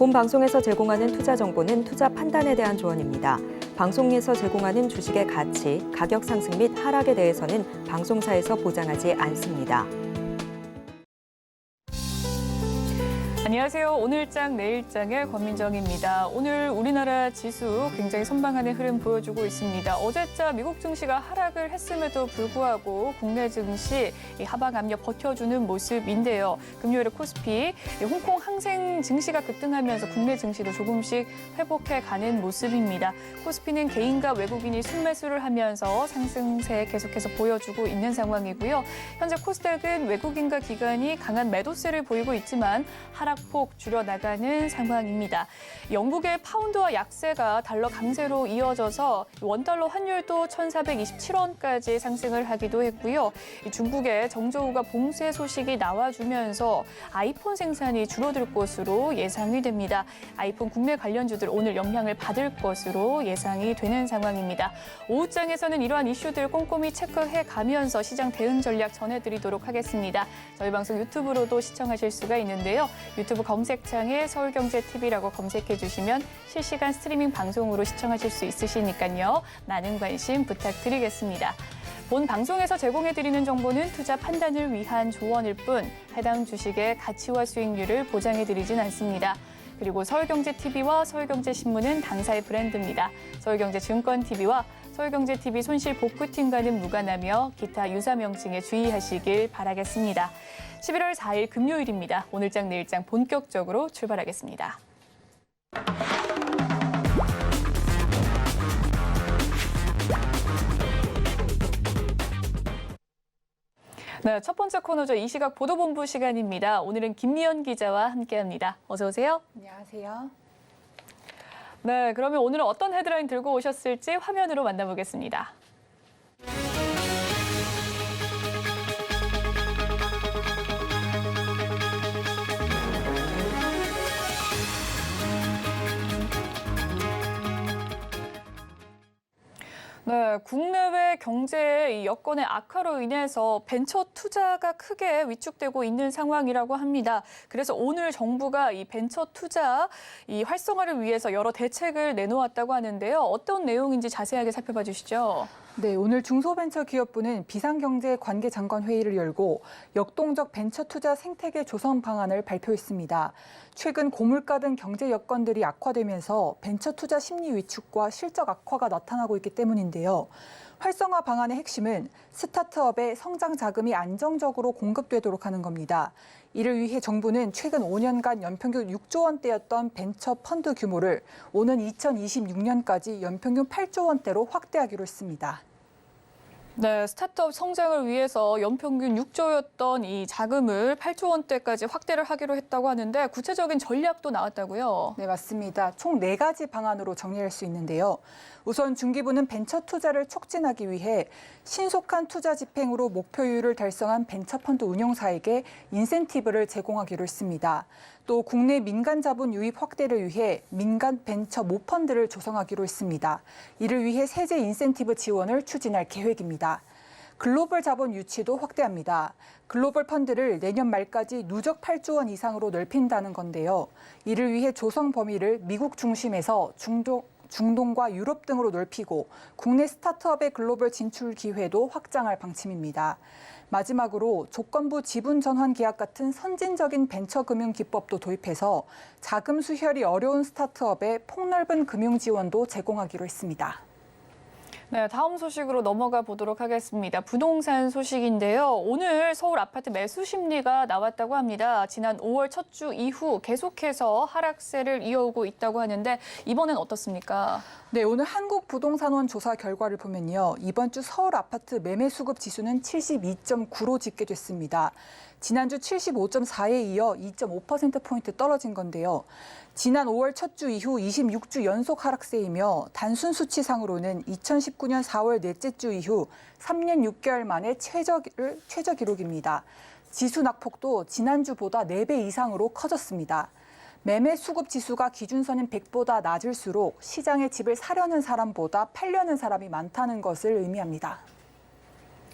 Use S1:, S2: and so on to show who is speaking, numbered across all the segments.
S1: 본 방송에서 제공하는 투자 정보는 투자 판단에 대한 조언입니다. 방송에서 제공하는 주식의 가치, 가격 상승 및 하락에 대해서는 방송사에서 보장하지 않습니다.
S2: 안녕하세요. 오늘장 내일장의 권민정입니다. 오늘 우리나라 지수 굉장히 선방하는 흐름 보여주고 있습니다. 어제자 미국 증시가 하락을 했음에도 불구하고 국내 증시 하방 압력 버텨주는 모습인데요. 금요일에 코스피, 홍콩 항생 증시가 급등하면서 국내 증시도 조금씩 회복해가는 모습입니다. 코스피는 개인과 외국인이 순매수를 하면서 상승세 계속해서 보여주고 있는 상황이고요. 현재 코스닥은 외국인과 기관이 강한 매도세를 보이고 있지만 하락폭 줄여나가는 상황입니다. 영국의 파운드와 약세가 달러 강세로 이어져서 원달러 환율도 1,427원까지 상승을 하기도 했고요. 중국의 정저우가 봉쇄 소식이 나와주면서 아이폰 생산이 줄어들 것으로 예상이 됩니다. 아이폰 국내 관련주들 오늘 영향을 받을 것으로 예상이 되는 상황입니다. 오후장에서는 이러한 이슈들 꼼꼼히 체크해 가면서 시장 대응 전략 전해드리도록 하겠습니다. 저희 방송 유튜브로도 시청하실 수가 있는데요. 유튜브 검색창에 서울경제TV라고 검색해 주시면 실시간 스트리밍 방송으로 시청하실 수 있으시니까요. 많은 관심 부탁드리겠습니다. 본 방송에서 제공해드리는 정보는 투자 판단을 위한 조언일 뿐 해당 주식의 가치와 수익률을 보장해드리진 않습니다. 그리고 서울경제TV와 서울경제신문은 당사의 브랜드입니다. 서울경제증권TV와 서울경제TV 손실복구팀과는 무관하며 기타 유사 명칭에 주의하시길 바라겠습니다. 11월 4일 금요일입니다. 오늘장 내일장 본격적으로 출발하겠습니다. 네, 첫 번째 코너죠. 이 시각 보도본부 시간입니다. 오늘은 김미연 기자와 함께합니다. 어서 오세요.
S3: 안녕하세요.
S2: 네, 그러면 오늘은 어떤 헤드라인 들고 오셨을지 화면으로 만나보겠습니다. 네, 국내외 경제의 여건의 악화로 인해서 벤처 투자가 크게 위축되고 있는 상황이라고 합니다. 그래서 오늘 정부가 이 벤처 투자 이 활성화를 위해서 여러 대책을 내놓았다고 하는데요. 어떤 내용인지 자세하게 살펴봐 주시죠.
S3: 네, 오늘 중소벤처기업부는 비상경제관계장관회의를 열고 역동적 벤처 투자 생태계 조성 방안을 발표했습니다. 최근 고물가 등 경제 여건들이 악화되면서 벤처 투자 심리 위축과 실적 악화가 나타나고 있기 때문인데요. 활성화 방안의 핵심은 스타트업의 성장 자금이 안정적으로 공급되도록 하는 겁니다. 이를 위해 정부는 최근 5년간 연평균 6조 원대였던 벤처 펀드 규모를 오는 2026년까지 연평균 8조 원대로 확대하기로 했습니다.
S2: 네, 스타트업 성장을 위해서 연평균 6조였던 이 자금을 8조 원대까지 확대를 하기로 했다고 하는데 구체적인 전략도 나왔다고요?
S3: 네, 맞습니다. 총 4가지 방안으로 정리할 수 있는데요. 우선 중기부는 벤처 투자를 촉진하기 위해 신속한 투자 집행으로 목표율을 달성한 벤처펀드 운용사에게 인센티브를 제공하기로 했습니다. 또 국내 민간 자본 유입 확대를 위해 민간 벤처 모펀드를 조성하기로 했습니다. 이를 위해 세제 인센티브 지원을 추진할 계획입니다. 글로벌 자본 유치도 확대합니다. 글로벌 펀드를 내년 말까지 누적 8조 원 이상으로 넓힌다는 건데요. 이를 위해 조성 범위를 미국 중심에서 중동과 유럽 등으로 넓히고 국내 스타트업의 글로벌 진출 기회도 확장할 방침입니다. 마지막으로 조건부 지분 전환 계약 같은 선진적인 벤처 금융 기법도 도입해서 자금 수혈이 어려운 스타트업에 폭넓은 금융 지원도 제공하기로 했습니다.
S2: 네, 다음 소식으로 넘어가 보도록 하겠습니다. 부동산 소식인데요. 오늘 서울 아파트 매수 심리가 나왔다고 합니다. 지난 5월 첫 주 이후 계속해서 하락세를 이어오고 있다고 하는데 이번엔 어떻습니까?
S3: 네, 오늘 한국부동산원 조사 결과를 보면요. 이번 주 서울 아파트 매매 수급 지수는 72.9로 집계됐습니다. 지난주 75.4에 이어 2.5%포인트 떨어진 건데요. 지난 5월 첫 주 이후 26주 연속 하락세이며 단순 수치상으로는 2019년 4월 넷째 주 이후 3년 6개월 만에 최저 기록입니다. 지수 낙폭도 지난주보다 4배 이상으로 커졌습니다. 매매 수급 지수가 기준선인 100보다 낮을수록 시장에 집을 사려는 사람보다 팔려는 사람이 많다는 것을 의미합니다.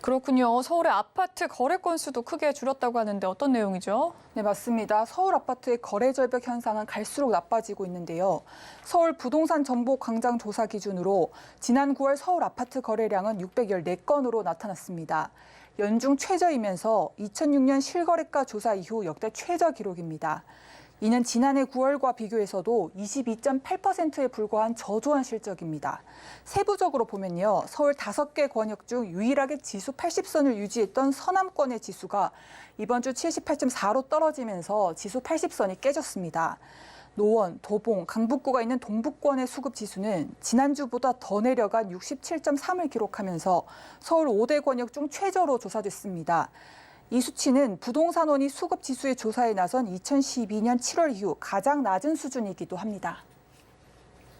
S2: 그렇군요. 서울의 아파트 거래 건수도 크게 줄었다고 하는데 어떤 내용이죠?
S3: 네, 맞습니다. 서울 아파트의 거래 절벽 현상은 갈수록 나빠지고 있는데요. 서울 부동산 정보 광장 조사 기준으로 지난 9월 서울 아파트 거래량은 614건으로 나타났습니다. 연중 최저이면서 2006년 실거래가 조사 이후 역대 최저 기록입니다. 이는 지난해 9월과 비교해서도 22.8%에 불과한 저조한 실적입니다. 세부적으로 보면요. 서울 5개 권역 중 유일하게 지수 80선을 유지했던 서남권의 지수가 이번 주 78.4로 떨어지면서 지수 80선이 깨졌습니다. 노원, 도봉, 강북구가 있는 동북권의 수급 지수는 지난주보다 더 내려간 67.3을 기록하면서 서울 5대 권역 중 최저로 조사됐습니다. 이 수치는 부동산원이 수급 지수의 조사에 나선 2012년 7월 이후 가장 낮은 수준이기도 합니다.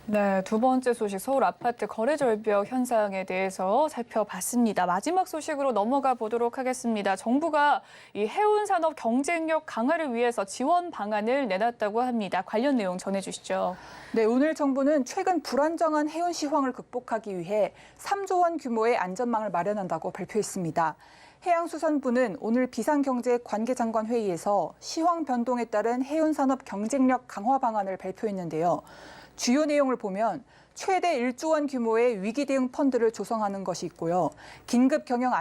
S2: 네, 두 번째 소식 서울 아파트 거래 절벽 현상에 대해서 살펴봤습니다. 마지막 소식으로 넘어가 보도록 하겠습니다. 정부가 이 해운 산업 경쟁력 강화를 위해서 지원 방안을 내놨다고 합니다. 관련 내용 전해주시죠.
S3: 네, 오늘 정부는 최근 불안정한 해운 시황을 극복하기 위해 3조 원 규모의 안전망을 마련한다고 발표했습니다. 해양수산부는 오늘 비상경제 관계장관 회의에서 시황 변동에 따른 해운산업 경쟁력 강화 방안을 발표했는데요. 주요 내용을 보면 최대 1조 원 규모의 위기 대응 펀드를 조성하는 것이 있고요. 긴급 경영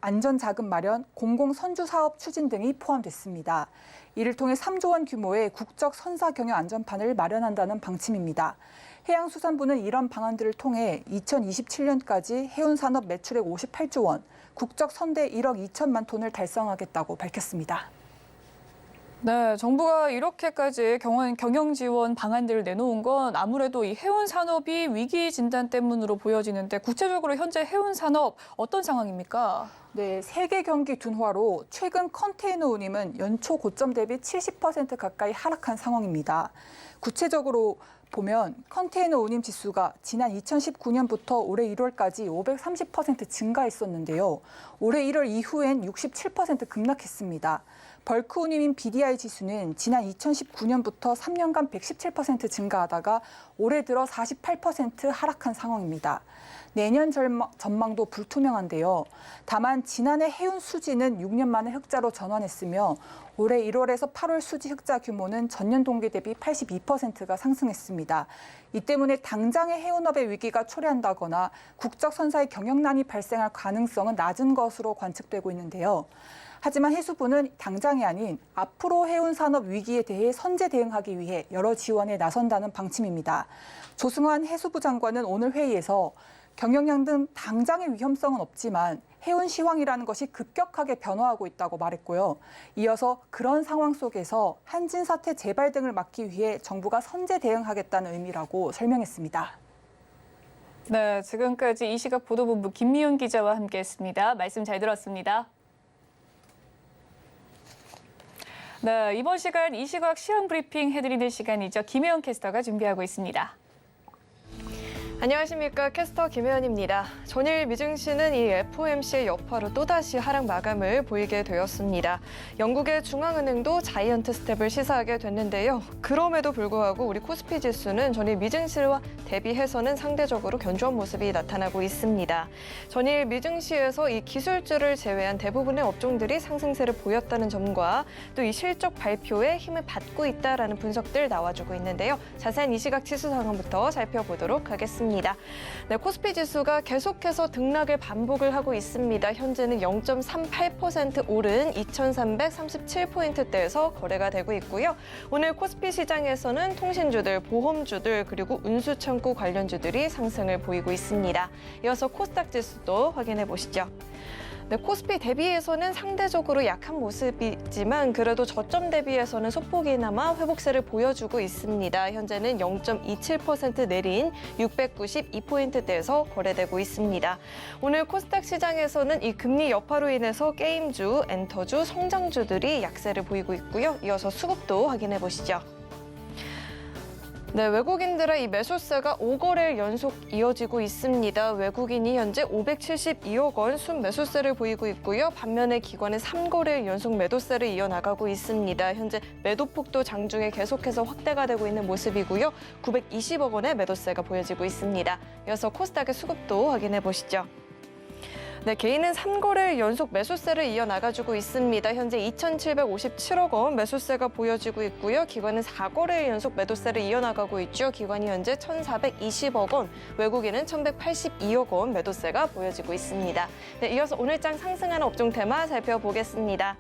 S3: 안전자금 마련, 공공선주 사업 추진 등이 포함됐습니다. 이를 통해 3조 원 규모의 국적 선사 경영 안전판을 마련한다는 방침입니다. 해양수산부는 이런 방안들을 통해 2027년까지 해운산업 매출액 58조 원, 국적 선대 1억 2천만 톤을 달성하겠다고 밝혔습니다.
S2: 네, 정부가 이렇게까지 경영 지원 방안들을 내놓은 건 아무래도 이 해운 산업이 위기 진단 때문으로 보여지는데 구체적으로 현재 해운 산업 어떤 상황입니까?
S3: 네, 세계 경기 둔화로 최근 컨테이너 운임은 연초 고점 대비 70% 가까이 하락한 상황입니다. 구체적으로 보면 컨테이너 운임 지수가 지난 2019년부터 올해 1월까지 530% 증가했었는데요. 올해 1월 이후엔 67% 급락했습니다. 벌크 운임인 BDI 지수는 지난 2019년부터 3년간 117% 증가하다가 올해 들어 48% 하락한 상황입니다. 내년 전망도 불투명한데요. 다만 지난해 해운 수지는 6년 만에 흑자로 전환했으며 올해 1월에서 8월 수지 흑자 규모는 전년 동기 대비 82%가 상승했습니다. 이 때문에 당장의 해운업의 위기가 초래한다거나 국적 선사의 경영난이 발생할 가능성은 낮은 것으로 관측되고 있는데요. 하지만 해수부는 당장이 아닌 앞으로 해운 산업 위기에 대해 선제 대응하기 위해 여러 지원에 나선다는 방침입니다. 조승환 해수부 장관은 오늘 회의에서 경영량 등 당장의 위험성은 없지만 해운 시황이라는 것이 급격하게 변화하고 있다고 말했고요. 이어서 그런 상황 속에서 한진 사태 재발 등을 막기 위해 정부가 선제 대응하겠다는 의미라고 설명했습니다.
S2: 네, 지금까지 이 시각 보도본부 김미윤 기자와 함께했습니다. 말씀 잘 들었습니다. 네, 이번 시간 이 시각 시황 브리핑 해드리는 시간이죠. 김혜연 캐스터가 준비하고 있습니다.
S4: 안녕하십니까. 캐스터 김혜연입니다. 전일 미증시는 이 FOMC의 여파로 또다시 하락 마감을 보이게 되었습니다. 영국의 중앙은행도 자이언트 스텝을 시사하게 됐는데요. 그럼에도 불구하고 우리 코스피 지수는 전일 미증시와 대비해서는 상대적으로 견조한 모습이 나타나고 있습니다. 전일 미증시에서 이 기술주를 제외한 대부분의 업종들이 상승세를 보였다는 점과 또 이 실적 발표에 힘을 받고 있다라는 분석들 나와주고 있는데요. 자세한 이 시각 지수 상황부터 살펴보도록 하겠습니다. 네, 코스피 지수가 계속해서 등락을 반복을 하고 있습니다. 현재는 0.38% 오른 2,337포인트대에서 거래가 되고 있고요. 오늘 코스피 시장에서는 통신주들, 보험주들, 그리고 운수창고 관련주들이 상승을 보이고 있습니다. 이어서 코스닥 지수도 확인해 보시죠. 네, 코스피 대비해서는 상대적으로 약한 모습이지만 그래도 저점 대비해서는 소폭이나마 회복세를 보여주고 있습니다. 현재는 0.27% 내린 692포인트대에서 거래되고 있습니다. 오늘 코스닥 시장에서는 이 금리 여파로 인해서 게임주, 엔터주, 성장주들이 약세를 보이고 있고요. 이어서 수급도 확인해 보시죠. 네, 외국인들의 이 매수세가 5거래일 연속 이어지고 있습니다. 외국인이 현재 572억 원 순매수세를 보이고 있고요. 반면에 기관은 3거래일 연속 매도세를 이어나가고 있습니다. 현재 매도폭도 장중에 계속해서 확대가 되고 있는 모습이고요. 920억 원의 매도세가 보여지고 있습니다. 이어서 코스닥의 수급도 확인해 보시죠. 네, 개인은 3거래일 연속 매수세를 이어나가주고 있습니다. 현재 2,757억 원 매수세가 보여지고 있고요. 기관은 4거래일 연속 매도세를 이어나가고 있죠. 기관이 현재 1,420억 원, 외국인은 1,182억 원 매도세가 보여지고 있습니다. 네, 이어서 오늘장 상승하는 업종 테마 살펴보겠습니다.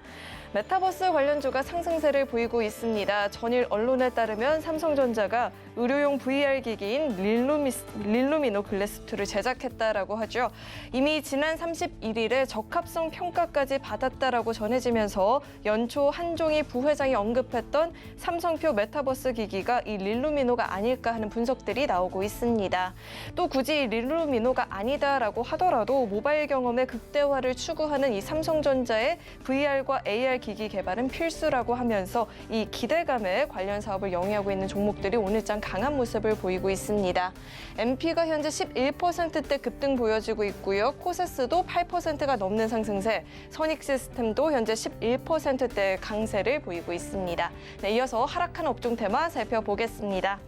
S4: 메타버스 관련주가 상승세를 보이고 있습니다. 전일 언론에 따르면 삼성전자가 의료용 VR 기기인 릴루미노 글래스2를 제작했다라고 하죠. 이미 지난 31일에 적합성 평가까지 받았다라고 전해지면서 연초 한종희 부회장이 언급했던 삼성표 메타버스 기기가 이 릴루미노가 아닐까 하는 분석들이 나오고 있습니다. 또 굳이 릴루미노가 아니다라고 하더라도 모바일 경험의 극대화를 추구하는 이 삼성전자의 VR과 AR 기기 개발은 필수라고 하면서 이 기대감에 관련 사업을 영위하고 있는 종목들이 오늘장 강한 모습을 보이고 있습니다. MP가 현재 11%대 급등 보여지고 있고요. 코세스도 8%가 넘는 상승세, 선익시스템도 현재 11%대 강세를 보이고 있습니다. 네, 이어서 하락한 업종 테마 살펴보겠습니다.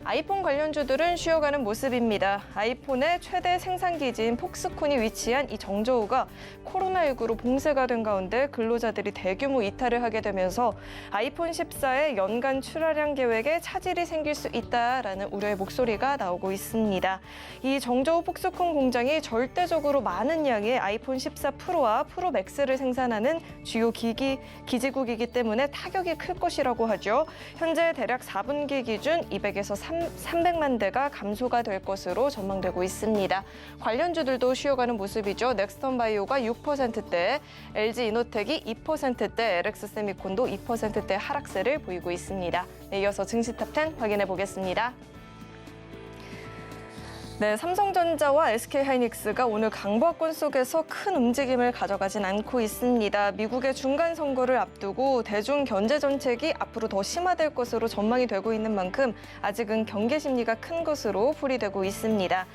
S4: 아이폰 관련주들은 쉬어가는 모습입니다. 아이폰의 최대 생산기지인 폭스콘이 위치한 이 정저우가 코로나19로 봉쇄가 된 가운데 근로자들이 대규모 이탈을 하게 되면서 아이폰 14의 연간 출하량 계획에 차질이 생길 수 있다라는 우려의 목소리가 나오고 있습니다. 이 정저우 폭스콘 공장이 절대적으로 많은 양의 아이폰 14 프로와 프로 맥스를 생산하는 주요 기지국이기 때문에 타격이 클 것이라고 하죠. 현재 대략 4분기 기준 200에서 300만 대가 감소가 될 것으로 전망되고 있습니다. 관련주들도 쉬어가는 모습이죠. 넥스턴 바이오가 6%대, LG 이노텍이 2%대, LX세미콘도 2%대 하락세를 보이고 있습니다. 네, 이어서 증시 탑10 확인해 보겠습니다. 네, 삼성전자와 SK하이닉스가 오늘 강보합권 속에서 큰 움직임을 가져가진 않고 있습니다. 미국의 중간 선거를 앞두고 대중 견제 정책이 앞으로 더 심화될 것으로 전망이 되고 있는 만큼 아직은 경계 심리가 큰 것으로 풀이되고 있습니다.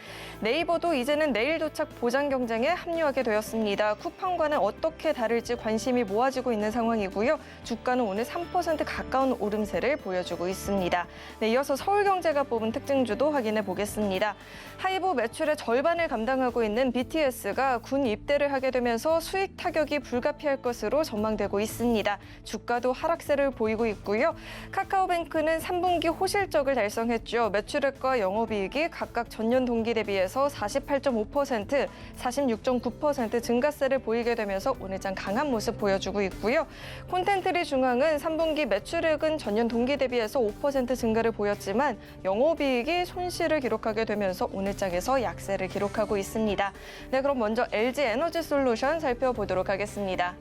S4: 네이버도 이제는 내일 도착 보장 경쟁에 합류하게 되었습니다. 쿠팡과는 어떻게 다를지 관심이 모아지고 있는 상황이고요. 주가는 오늘 3% 가까운 오름세를 보여주고 있습니다. 네, 이어서 서울경제가 뽑은 특징주도 확인해 보겠습니다. 하이브 매출의 절반을 감당하고 있는 BTS가 군 입대를 하게 되면서 수익 타격이 불가피할 것으로 전망되고 있습니다. 주가도 하락세를 보이고 있고요. 카카오뱅크는 3분기 호실적을 달성했죠. 매출액과 영업이익이 각각 전년 동기 대비해서 48.5%, 46.9% 증가세를 보이게 되면서 오늘장 강한 모습 보여주고 있고요. 콘텐트리 중앙은 3분기 매출액은 전년 동기 대비해서 5% 증가를 보였지만 영업이익이 손실을 기록하게 되면서 오늘장에서 약세를 기록하고 있습니다. 네, 그럼 먼저 LG에너지솔루션 살펴보도록 하겠습니다.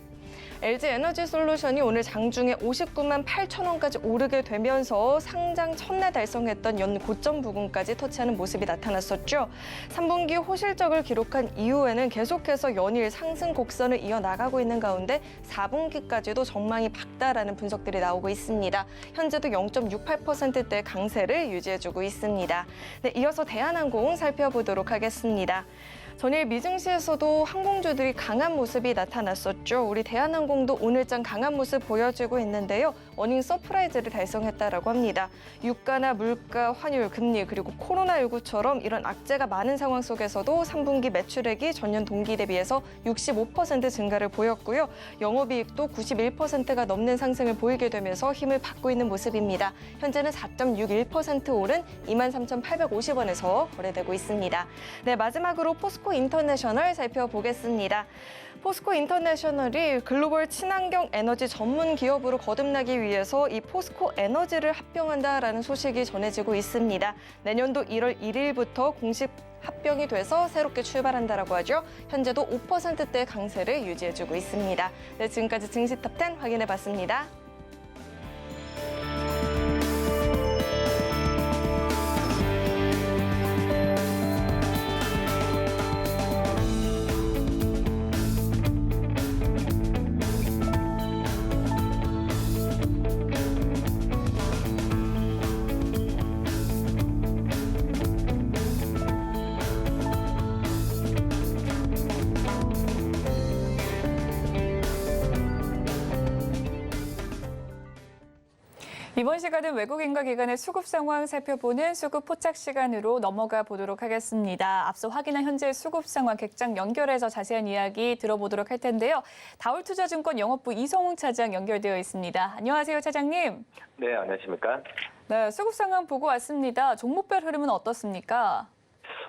S4: LG에너지솔루션이 오늘 장중에 59만 8천 원까지 오르게 되면서 상장 첫날 달성했던 연 고점 부근까지 터치하는 모습이 나타났었죠. 3분기 호실적을 기록한 이후에는 계속해서 연일 상승 곡선을 이어나가고 있는 가운데 4분기까지도 전망이 밝다라는 분석들이 나오고 있습니다. 현재도 0.68%대 강세를 유지해주고 있습니다. 네, 이어서 대한항공 살펴보도록 하겠습니다. 전일 미증시에서도 항공주들이 강한 모습이 나타났었죠. 우리 대한항공도 오늘장 강한 모습 보여주고 있는데요. 어닝 서프라이즈를 달성했다라고 합니다. 유가나 물가, 환율, 금리 그리고 코로나19처럼 이런 악재가 많은 상황 속에서도 3분기 매출액이 전년 동기 대비해서 65% 증가를 보였고요. 영업이익도 91%가 넘는 상승을 보이게 되면서 힘을 받고 있는 모습입니다. 현재는 4.61% 오른 23,850원에서 거래되고 있습니다. 네, 마지막으로 포스코 인터내셔널 살펴보겠습니다. 포스코 인터내셔널이 글로벌 친환경 에너지 전문 기업으로 거듭나기 위해서 이 포스코 에너지를 합병한다라는 소식이 전해지고 있습니다. 내년도 1월 1일부터 공식 합병이 돼서 새롭게 출발한다라고 하죠. 현재도 5%대 강세를 유지해주고 있습니다. 네, 지금까지 증시 탑10 확인해봤습니다.
S2: 이번 시간은 외국인과 기관의 수급 상황 살펴보는 수급 포착 시간으로 넘어가 보도록 하겠습니다. 앞서 확인한 현재 수급 상황 객장 연결해서 자세한 이야기 들어보도록 할 텐데요. 다올투자증권 영업부 이성웅 차장 연결되어 있습니다. 안녕하세요, 차장님.
S5: 네, 안녕하십니까?
S2: 네, 수급 상황 보고 왔습니다. 종목별 흐름은 어떻습니까?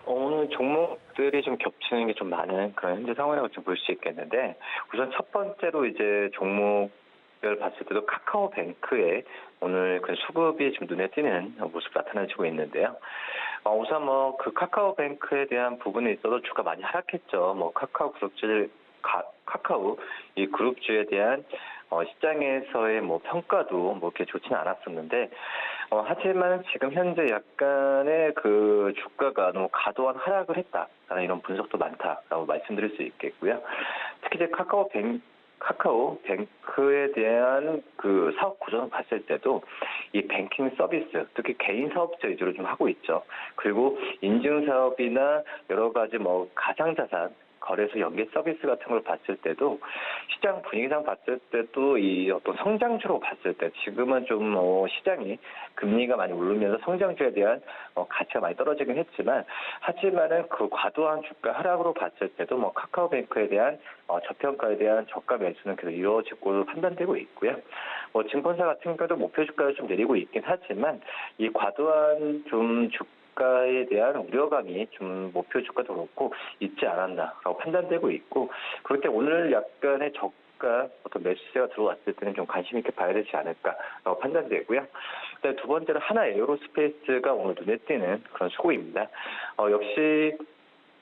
S5: 오늘 종목들이 좀 겹치는 게 좀 많은 그런 현재 상황이라고 좀 볼 수 있겠는데, 우선 첫 번째로 이제 종목별 봤을 때도 카카오뱅크에 오늘 그 수급이 좀 눈에 띄는 모습 나타나지고 있는데요. 우선 뭐 그 카카오뱅크에 대한 부분에 있어서 주가 많이 하락했죠. 뭐 카카오 이 그룹주에 대한 시장에서의 뭐 평가도 뭐 그렇게 좋지는 않았었는데, 하지만 지금 현재 약간의 그 주가가 너무 과도한 하락을 했다라는 이런 분석도 많다라고 말씀드릴 수 있겠고요. 특히 이제 카카오뱅크에 대한 그 사업 구조를 봤을 때도 이 뱅킹 서비스, 특히 개인 사업자 위주로 좀 하고 있죠. 그리고 인증 사업이나 여러 가지 뭐 가상자산 거래소 연계 서비스 같은 걸 봤을 때도 시장 분위기상 봤을 때도 이 어떤 성장주로 봤을 때 지금은 좀 시장이 금리가 많이 오르면서 성장주에 대한 가치가 많이 떨어지긴 하지만은 그 과도한 주가 하락으로 봤을 때도 뭐 카카오뱅크에 대한 저평가에 대한 저가 매수는 계속 이루어지고 판단되고 있고요. 증권사 같은 경우도 목표 주가를 좀 내리고 있긴 하지만 이 과도한 좀 주가에 대한 우려감이 좀 목표 주가도 그렇고 있지 않았나라고 판단되고 있고, 그럴 때 오늘 약간의 저가 어떤 매수세가 들어왔을 때는 좀 관심 있게 봐야 되지 않을까라고 판단되고요. 그다음에 두 번째로 하나 에어로스페이스가 오늘 눈에 띄는 그런 수고입니다. 역시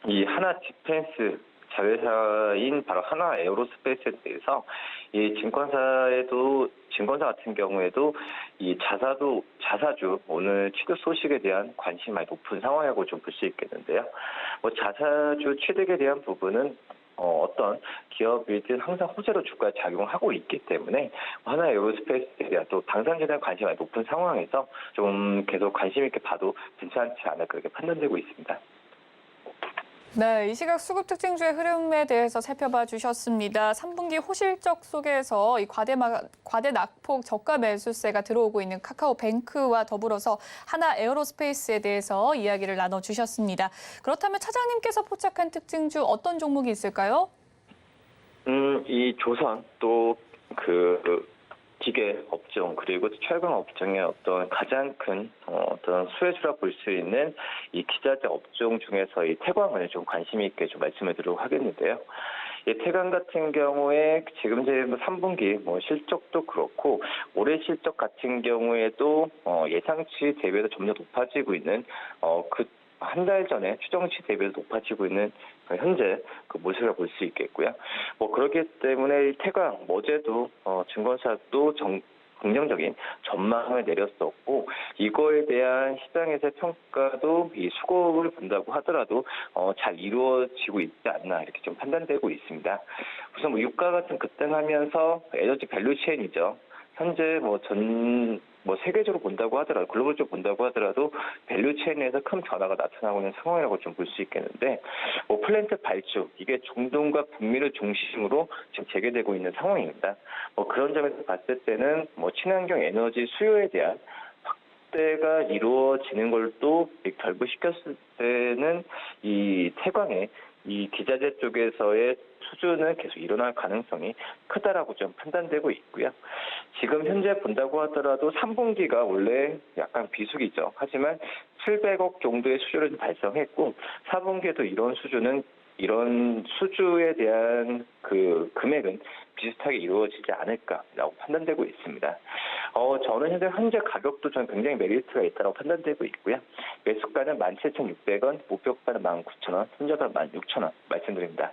S5: 이 하나 디펜스 자회사인 바로 하나 에어로스페이스에 대해서 이 증권사 같은 경우에도 이 자사주 오늘 취득 소식에 대한 관심이 많이 높은 상황이라고 좀 볼 수 있겠는데요. 자사주 취득에 대한 부분은 어떤 기업이든 항상 호재로 주가에 작용하고 있기 때문에 하나 에어로스페이스에 대한 또 당사자에 대한 관심이 많이 높은 상황에서 좀 계속 관심 있게 봐도 괜찮지 않을까 그렇게 판단되고 있습니다.
S2: 네, 이 시각 수급 특징주의 흐름에 대해서 살펴봐 주셨습니다. 3분기 호실적 속에서 이 과대 낙폭 저가 매수세가 들어오고 있는 카카오뱅크와 더불어서 하나 에어로스페이스에 대해서 이야기를 나눠주셨습니다. 그렇다면 차장님께서 포착한 특징주 어떤 종목이 있을까요?
S5: 이 조선 또 기계 업종 그리고 철강 업종의 어떤 가장 큰 어떤 수혜주라 볼 수 있는 이 기자재 업종 중에서 이 태광을 좀 관심 있게 좀 말씀을 드리도록 하겠는데요. 이 태광 같은 경우에 지금 제 3분기 실적도 그렇고 올해 실적 같은 경우에도 예상치 대비해서 점점 높아지고 있는 한 달 전에 추정치 대비해서 높아지고 있는 현재 그 모습을 볼 수 있겠고요. 그렇기 때문에 이 태광 어제도 증권사도 긍정적인 전망을 내렸었고, 이거에 대한 시장에서의 평가도 이 수급을 본다고 하더라도 잘 이루어지고 있지 않나 이렇게 좀 판단되고 있습니다. 우선 유가 같은 급등하면서 에너지 밸류 체인이죠. 현재 세계적으로 본다고 하더라도, 글로벌적으로 본다고 하더라도 밸류 체인에서 큰 변화가 나타나고 있는 상황이라고 좀 볼 수 있겠는데, 플랜트 발주, 이게 중동과 북미를 중심으로 지금 재개되고 있는 상황입니다. 그런 점에서 봤을 때는 친환경 에너지 수요에 대한 확대가 이루어지는 걸 또 결부시켰을 때는 이 태광의 이 기자재 쪽에서의 수주는 계속 일어날 가능성이 크다라고 좀 판단되고 있고요. 지금 현재 본다고 하더라도 3분기가 원래 약간 비수기죠. 하지만 700억 정도의 수주를 달성했고 4분기에도 이런 수주에 대한 그 금액은 비슷하게 이루어지지 않을까라고 판단되고 있습니다. 저는 현재 가격도 저는 굉장히 메리트가 있다고 판단되고 있고요. 매수가는 17,600원, 목표가는 19,000원, 손절가는 16,000원 말씀드립니다.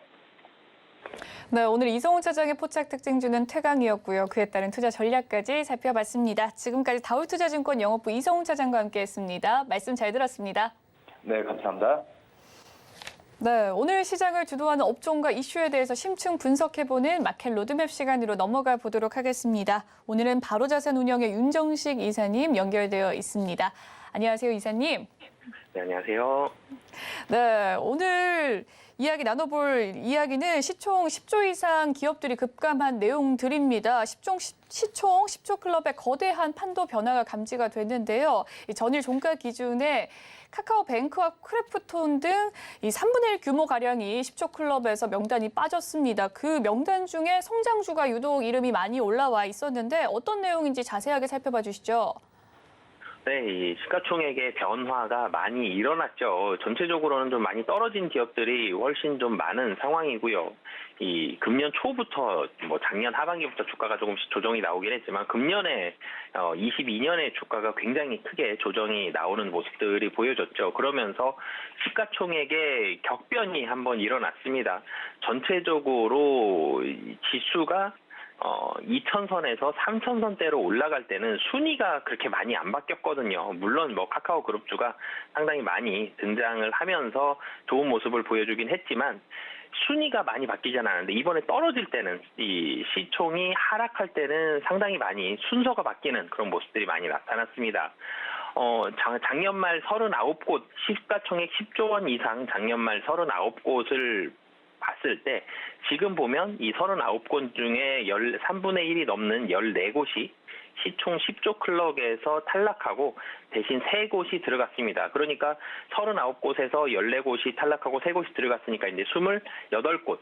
S2: 네, 오늘 이성웅 차장의 포착 특징주는 태광이었고요. 그에 따른 투자 전략까지 살펴봤습니다. 지금까지 다올투자증권 영업부 이성웅 차장과 함께했습니다. 말씀 잘 들었습니다.
S5: 네, 감사합니다.
S2: 네, 오늘 시장을 주도하는 업종과 이슈에 대해서 심층 분석해보는 마켓 로드맵 시간으로 넘어가 보도록 하겠습니다. 오늘은 바로자산운영의 윤정식 이사님 연결되어 있습니다. 안녕하세요, 이사님.
S6: 네, 안녕하세요.
S2: 네, 오늘 이야기 나눠볼 이야기는 시총 10조 이상 기업들이 급감한 내용들입니다. 시총 10조 클럽의 거대한 판도 변화가 감지가 됐는데요. 이 전일 종가 기준에 카카오뱅크와 크래프톤 등 이 3분의 1 규모 가량이 10조 클럽에서 명단이 빠졌습니다. 그 명단 중에 성장주가 유독 이름이 많이 올라와 있었는데 어떤 내용인지 자세하게 살펴봐 주시죠.
S6: 네, 이 시가총액의 변화가 많이 일어났죠. 전체적으로는 좀 많이 떨어진 기업들이 훨씬 좀 많은 상황이고요. 이 금년 초부터 뭐 작년 하반기부터 주가가 조금씩 조정이 나오긴 했지만 금년에 22년에 주가가 굉장히 크게 조정이 나오는 모습들이 보여졌죠. 그러면서 시가총액의 격변이 한번 일어났습니다. 전체적으로 지수가 2,000선에서 3,000선대로 올라갈 때는 순위가 그렇게 많이 안 바뀌었거든요. 물론 뭐 카카오 그룹주가 상당히 많이 등장을 하면서 좋은 모습을 보여주긴 했지만 순위가 많이 바뀌지 않았는데 이번에 떨어질 때는 이 시총이 하락할 때는 상당히 많이 순서가 바뀌는 그런 모습들이 많이 나타났습니다. 작년 말 39곳 시가총액 10조 원 이상 작년 말 39곳을 봤을 때 지금 보면 이 39곳 중에 3분의 1이 넘는 14곳이 시총 10조 클럽에서 탈락하고 대신 3곳이 들어갔습니다. 그러니까 39곳에서 14곳이 탈락하고 3곳이 들어갔으니까 이제 28곳.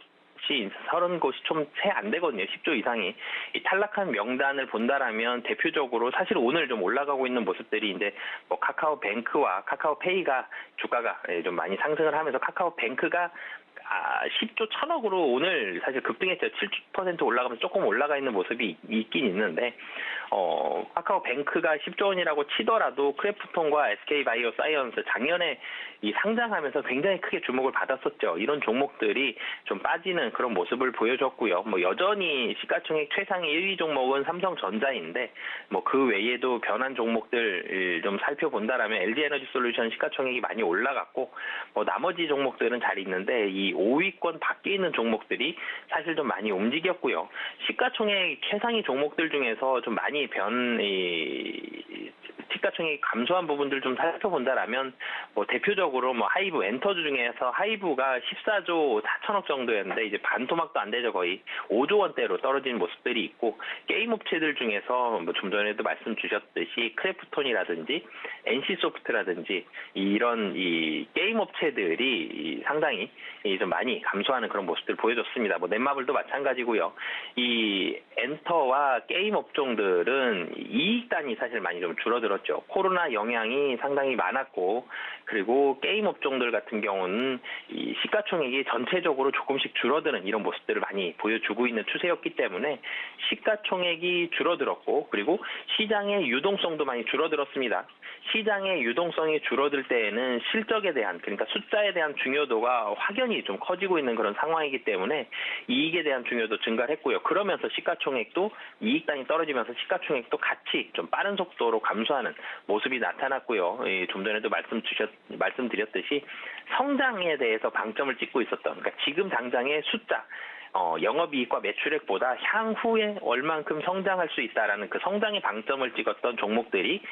S6: 30곳이 좀 채 안 되거든요. 10조 이상이. 이 탈락한 명단을 본다라면 대표적으로 사실 오늘 좀 올라가고 있는 모습들이 이제 뭐 카카오뱅크와 카카오페이가 주가가 좀 많이 상승을 하면서 카카오뱅크가 10조 1,000억으로 오늘 사실 급등했죠. 7% 올라가면서 조금 올라가 있는 모습이 있긴 있는데 카카오뱅크가 10조 원이라고 치더라도 크래프톤과 SK바이오사이언스 작년에 이 상장하면서 굉장히 크게 주목을 받았었죠. 이런 종목들이 좀 빠지는 그런 모습을 보여줬고요. 뭐 여전히 시가총액 최상위 1위 종목은 삼성전자인데 뭐 그 외에도 변한 종목들 좀 살펴본다라면 LG에너지솔루션 시가총액이 많이 올라갔고 뭐 나머지 종목들은 잘 있는데 이 5위권 밖에 있는 종목들이 사실 좀 많이 움직였고요. 시가총액 최상위 종목들 중에서 좀 많이 시가총액이 감소한 부분들 좀 살펴본다라면 뭐 대표적으로 뭐 하이브 엔터주 중에서 하이브가 14조 4천억 정도였는데 이제 반토막도 안 되죠. 거의 5조 원대로 떨어진 모습들이 있고 게임 업체들 중에서 뭐 좀 전에도 말씀 주셨듯이 크래프톤이라든지 NC소프트라든지 이런 이 게임 업체들이 상당히 좀 많이 감소하는 그런 모습들을 보여줬습니다. 뭐 넷마블도 마찬가지고요. 이 엔터와 게임 업종들은 이익단이 사실 많이 좀 줄어들었죠. 코로나 영향이 상당히 많았고 그리고 게임 업종들 같은 경우는 이 시가총액이 전체적으로 조금씩 줄어드는 이런 모습들을 많이 보여주고 있는 추세였기 때문에 시가총액이 줄어들었고 그리고 시장의 유동성도 많이 줄어들었습니다. 시장의 유동성이 줄어들 때에는 실적에 대한 그러니까 숫자에 대한 중요도가 확연히 좀 커지고 있는 그런 상황이기 때문에 이익에 대한 중요도 증가를 했고요. 그러면서 시가총액도 이익단이 떨어지면서 시가총액도 같이 좀 빠른 속도로 감소하는 모습이 나타났고요. 좀 전에도 말씀드렸듯이 성장에 대해서 방점을 찍고 있었던 그러니까 지금 당장의 숫자 영업이익과 매출액보다 향후에 얼만큼 성장할 수 있다라는 그 성장의 방점을 찍었던 종목들이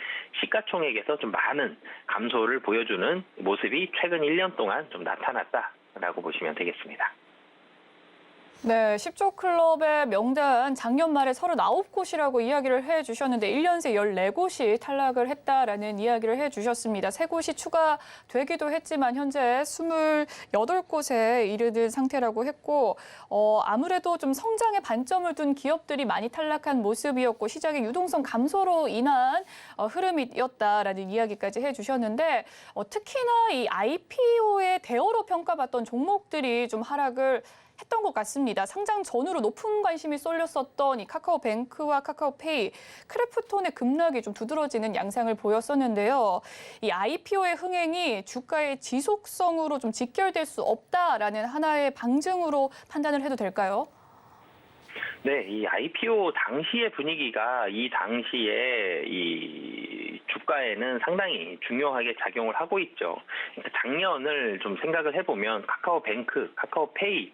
S6: 시가총액에서 좀 많은 감소를 보여주는 모습이 최근 1년 동안 좀 나타났다라고 보시면 되겠습니다.
S2: 네, 10조 클럽의 명단 작년 말에 39곳이라고 이야기를 해주셨는데 1년 새 14곳이 탈락을 했다라는 이야기를 해주셨습니다. 3곳이 추가되기도 했지만 현재 28곳에 이르는 상태라고 했고 아무래도 좀 성장에 반점을 둔 기업들이 많이 탈락한 모습이었고 시장의 유동성 감소로 인한 흐름이었다라는 이야기까지 해주셨는데 특히나 이 IPO의 대어로 평가받던 종목들이 좀 하락을 했던 것 같습니다. 상장 전후로 높은 관심이 쏠렸었던 이 카카오뱅크와 카카오페이, 크래프톤의 급락이 좀 두드러지는 양상을 보였었는데요. 이 IPO의 흥행이 주가의 지속성으로 좀 직결될 수 없다라는 하나의 방증으로 판단을 해도 될까요?
S6: 네, 이 IPO 당시의 분위기가 이 당시에 이 주가에는 상당히 중요하게 작용을 하고 있죠. 그러니까 작년을 좀 생각을 해보면 카카오뱅크, 카카오페이,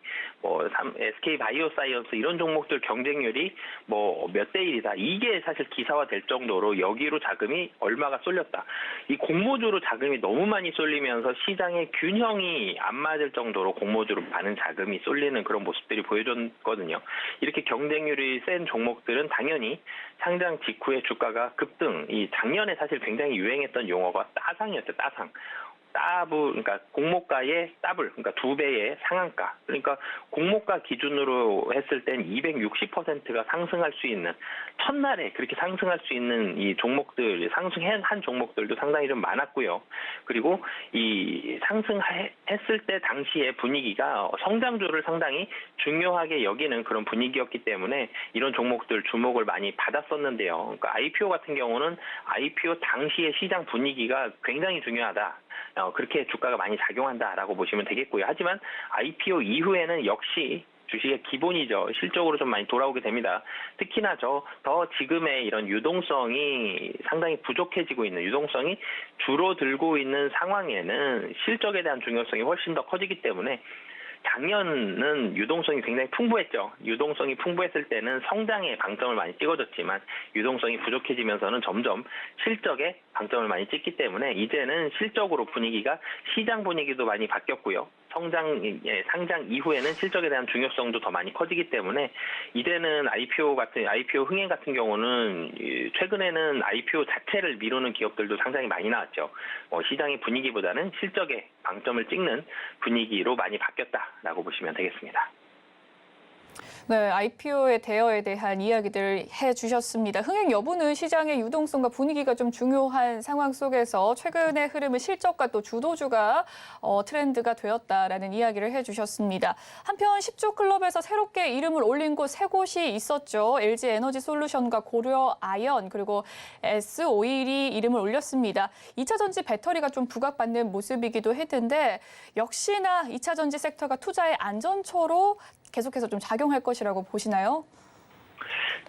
S6: SK 바이오사이언스 이런 종목들 경쟁률이 몇 대 1이다. 이게 사실 기사화될 정도로 여기로 자금이 얼마가 쏠렸다. 이 공모주로 자금이 너무 많이 쏠리면서 시장의 균형이 안 맞을 정도로 공모주로 많은 자금이 쏠리는 그런 모습들이 보여줬거든요. 이렇게 경쟁률이 센 종목들은 당연히 상장 직후에 주가가 급등. 이 작년에 사실 굉장히 유행했던 용어가 따상이었죠. 따상. 그러니까 공모가의 더블, 그러니까 2배의 상한가. 그러니까 공모가 기준으로 했을 땐 260%가 상승할 수 있는, 첫날에 그렇게 상승할 수 있는 이 종목들, 상승한 종목들도 상당히 좀 많았고요. 그리고 이 상승했을 때 당시의 분위기가 성장주를 상당히 중요하게 여기는 그런 분위기였기 때문에 이런 종목들 주목을 많이 받았었는데요. 그러니까 IPO 같은 경우는 IPO 당시의 시장 분위기가 굉장히 중요하다. 그렇게 주가가 많이 작용한다라고 보시면 되겠고요. 하지만 IPO 이후에는 역시 주식의 기본이죠. 실적으로 좀 많이 돌아오게 됩니다. 특히나 더 지금의 이런 유동성이 상당히 부족해지고 있는, 유동성이 줄어들고 있는 상황에는 실적에 대한 중요성이 훨씬 더 커지기 때문에 작년은 유동성이 굉장히 풍부했죠. 유동성이 풍부했을 때는 성장에 방점을 많이 찍어줬지만 유동성이 부족해지면서는 점점 실적에 방점을 많이 찍기 때문에 이제는 실적으로 분위기가, 시장 분위기도 많이 바뀌었고요. 상장 이후에는 실적에 대한 중요성도 더 많이 커지기 때문에 이제는 IPO 흥행 같은 경우는 최근에는 IPO 자체를 미루는 기업들도 상당히 많이 나왔죠. 시장의 분위기보다는 실적에 방점을 찍는 분위기로 많이 바뀌었다라고 보시면 되겠습니다.
S2: 네, IPO의 대여에 대한 이야기들 해주셨습니다. 흥행 여부는 시장의 유동성과 분위기가 좀 중요한 상황 속에서 최근의 흐름은 실적과 또 주도주가 트렌드가 되었다라는 이야기를 해주셨습니다. 한편 10조 클럽에서 새롭게 이름을 올린 곳 3곳이 있었죠. LG 에너지 솔루션과 고려 아연 그리고 S-오일이 이름을 올렸습니다. 2차 전지 배터리가 좀 부각받는 모습이기도 했는데 역시나 2차 전지 섹터가 투자의 안전초로 계속해서 좀 작용할 것이라고 보시나요?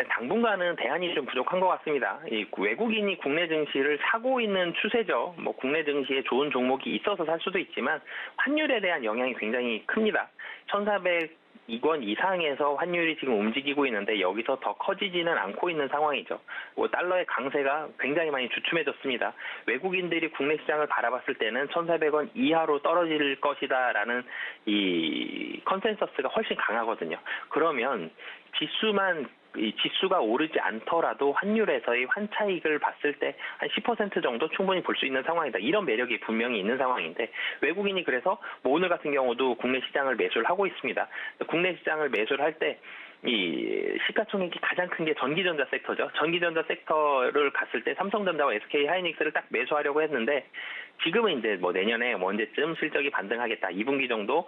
S6: 당분간은 대안이 좀 부족한 것 같습니다. 이 외국인이 국내 증시를 사고 있는 추세죠. 국내 증시에 좋은 종목이 있어서 살 수도 있지만 환율에 대한 영향이 굉장히 큽니다. 1,400원 이상에서 환율이 지금 움직이고 있는데 여기서 더 커지지는 않고 있는 상황이죠. 달러의 강세가 굉장히 많이 주춤해졌습니다. 외국인들이 국내 시장을 바라봤을 때는 1,400원 이하로 떨어질 것이다라는 이 컨센서스가 훨씬 강하거든요. 그러면 지수가 오르지 않더라도 환율에서의 환차익을 봤을 때 한 10% 정도 충분히 볼 수 있는 상황이다. 이런 매력이 분명히 있는 상황인데 외국인이 그래서 오늘 같은 경우도 국내 시장을 매수를 하고 있습니다. 국내 시장을 매수를 할 때 이 시가총액이 가장 큰 게 전기전자 섹터죠. 전기전자 섹터를 갔을 때 삼성전자와 SK 하이닉스를 딱 매수하려고 했는데 지금은 이제 내년에 언제쯤 실적이 반등하겠다. 2분기 정도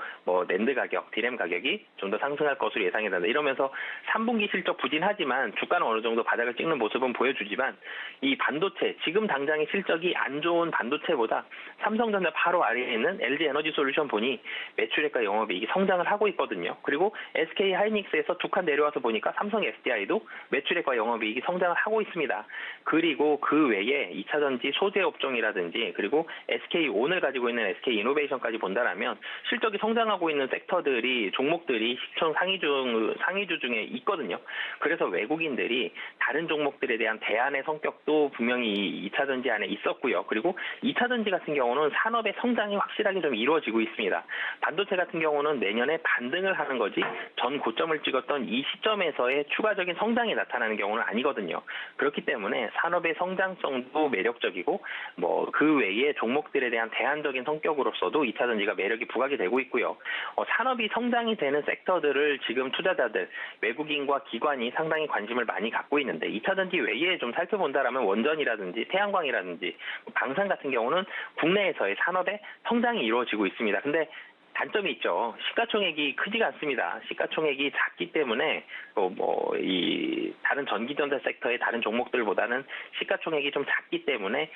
S6: 낸드 가격, 디램 가격이 좀 더 상승할 것으로 예상이 된다. 이러면서 3분기 실적 부진하지만 주가는 어느 정도 바닥을 찍는 모습은 보여주지만 이 반도체, 지금 당장의 실적이 안 좋은 반도체보다 삼성전자 바로 아래에 있는 LG 에너지 솔루션 보니 매출액과 영업이익이 성장을 하고 있거든요. 그리고 SK 하이닉스에서 두 칸 내려와서 보니까 삼성 SDI도 매출액과 영업이익이 성장을 하고 있습니다. 그리고 그 외에 2차 전지 소재 업종이라든지 그리고 SK온을 가지고 있는 SK이노베이션까지 본다라면 실적이 성장하고 있는 섹터들이, 종목들이 시총 상위주 중에 있거든요. 그래서 외국인들이 다른 종목들에 대한 대안의 성격도 분명히 2차 전지 안에 있었고요. 그리고 2차 전지 같은 경우는 산업의 성장이 확실하게 좀 이루어지고 있습니다. 반도체 같은 경우는 내년에 반등을 하는 거지 전 고점을 찍었던 이 시점에서의 추가적인 성장이 나타나는 경우는 아니거든요. 그렇기 때문에 산업의 성장성도 매력적이고 그 외에 종목들에 대한 대안적인 성격으로서도 2차 전지가 매력이 부각이 되고 있고요. 산업이 성장이 되는 섹터들을 지금 투자자들, 외국인과 기관이 상당히 관심을 많이 갖고 있는데 2차 전지 외에 좀 살펴본다라면 원전이라든지 태양광이라든지 방산 같은 경우는 국내에서의 산업의 성장이 이루어지고 있습니다. 근데 단점이 있죠. 시가총액이 크지가 않습니다. 시가총액이 작기 때문에 이 다른 전기전자 섹터의 다른 종목들보다는 시가총액이 좀 작기 때문에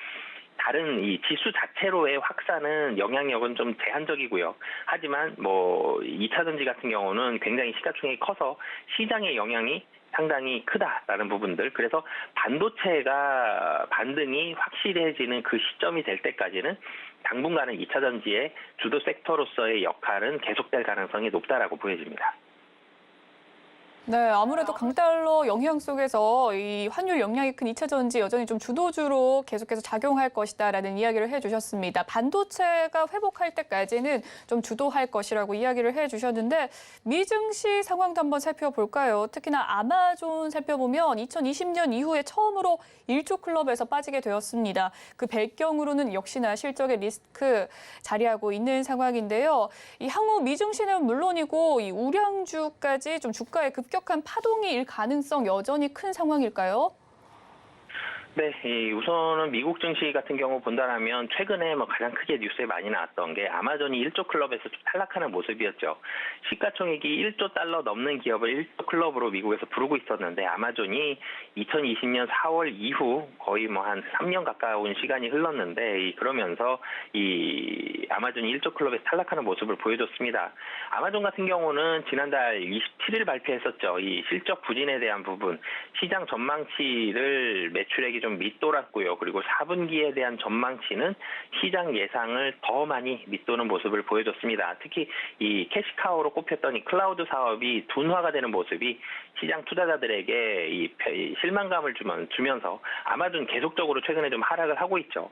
S6: 다른 이 지수 자체로의 확산은 영향력은 좀 제한적이고요. 하지만 2차 전지 같은 경우는 굉장히 시가총액이 커서 시장의 영향이 상당히 크다라는 부분들. 그래서 반도체가 반등이 확실해지는 그 시점이 될 때까지는 당분간은 2차 전지의 주도 섹터로서의 역할은 계속될 가능성이 높다라고 보여집니다.
S2: 네, 아무래도 강달러 영향 속에서 이 환율 영향이 큰 2차 전지 여전히 좀 주도주로 계속해서 작용할 것이다라는 이야기를 해주셨습니다. 반도체가 회복할 때까지는 좀 주도할 것이라고 이야기를 해주셨는데 미증시 상황도 한번 살펴볼까요? 특히나 아마존 살펴보면 2020년 이후에 처음으로 1조 클럽에서 빠지게 되었습니다. 그 배경으로는 역시나 실적의 리스크 자리하고 있는 상황인데요. 이 향후 미증시는 물론이고 이 우량주까지 좀 주가의 급격한 파동이 일 가능성 여전히 큰 상황일까요?
S6: 네, 우선은 미국 증시 같은 경우 본다면 최근에 가장 크게 뉴스에 많이 나왔던 게 아마존이 1조 클럽에서 좀 탈락하는 모습이었죠. 시가총액이 1조 달러 넘는 기업을 1조 클럽으로 미국에서 부르고 있었는데 아마존이 2020년 4월 이후 거의 한 3년 가까운 시간이 흘렀는데 그러면서 이 아마존이 1조 클럽에서 탈락하는 모습을 보여줬습니다. 아마존 같은 경우는 지난달 27일 발표했었죠. 이 실적 부진에 대한 부분, 시장 전망치를 매출액이 좀 밑돌았고요. 그리고 4분기에 대한 전망치는 시장 예상을 더 많이 밑도는 모습을 보여줬습니다. 특히 이 캐시카우로 꼽혔던 이 클라우드 사업이 둔화가 되는 모습이 시장 투자자들에게 이 실망감을 주면서 아마존 계속적으로 최근에 좀 하락을 하고 있죠.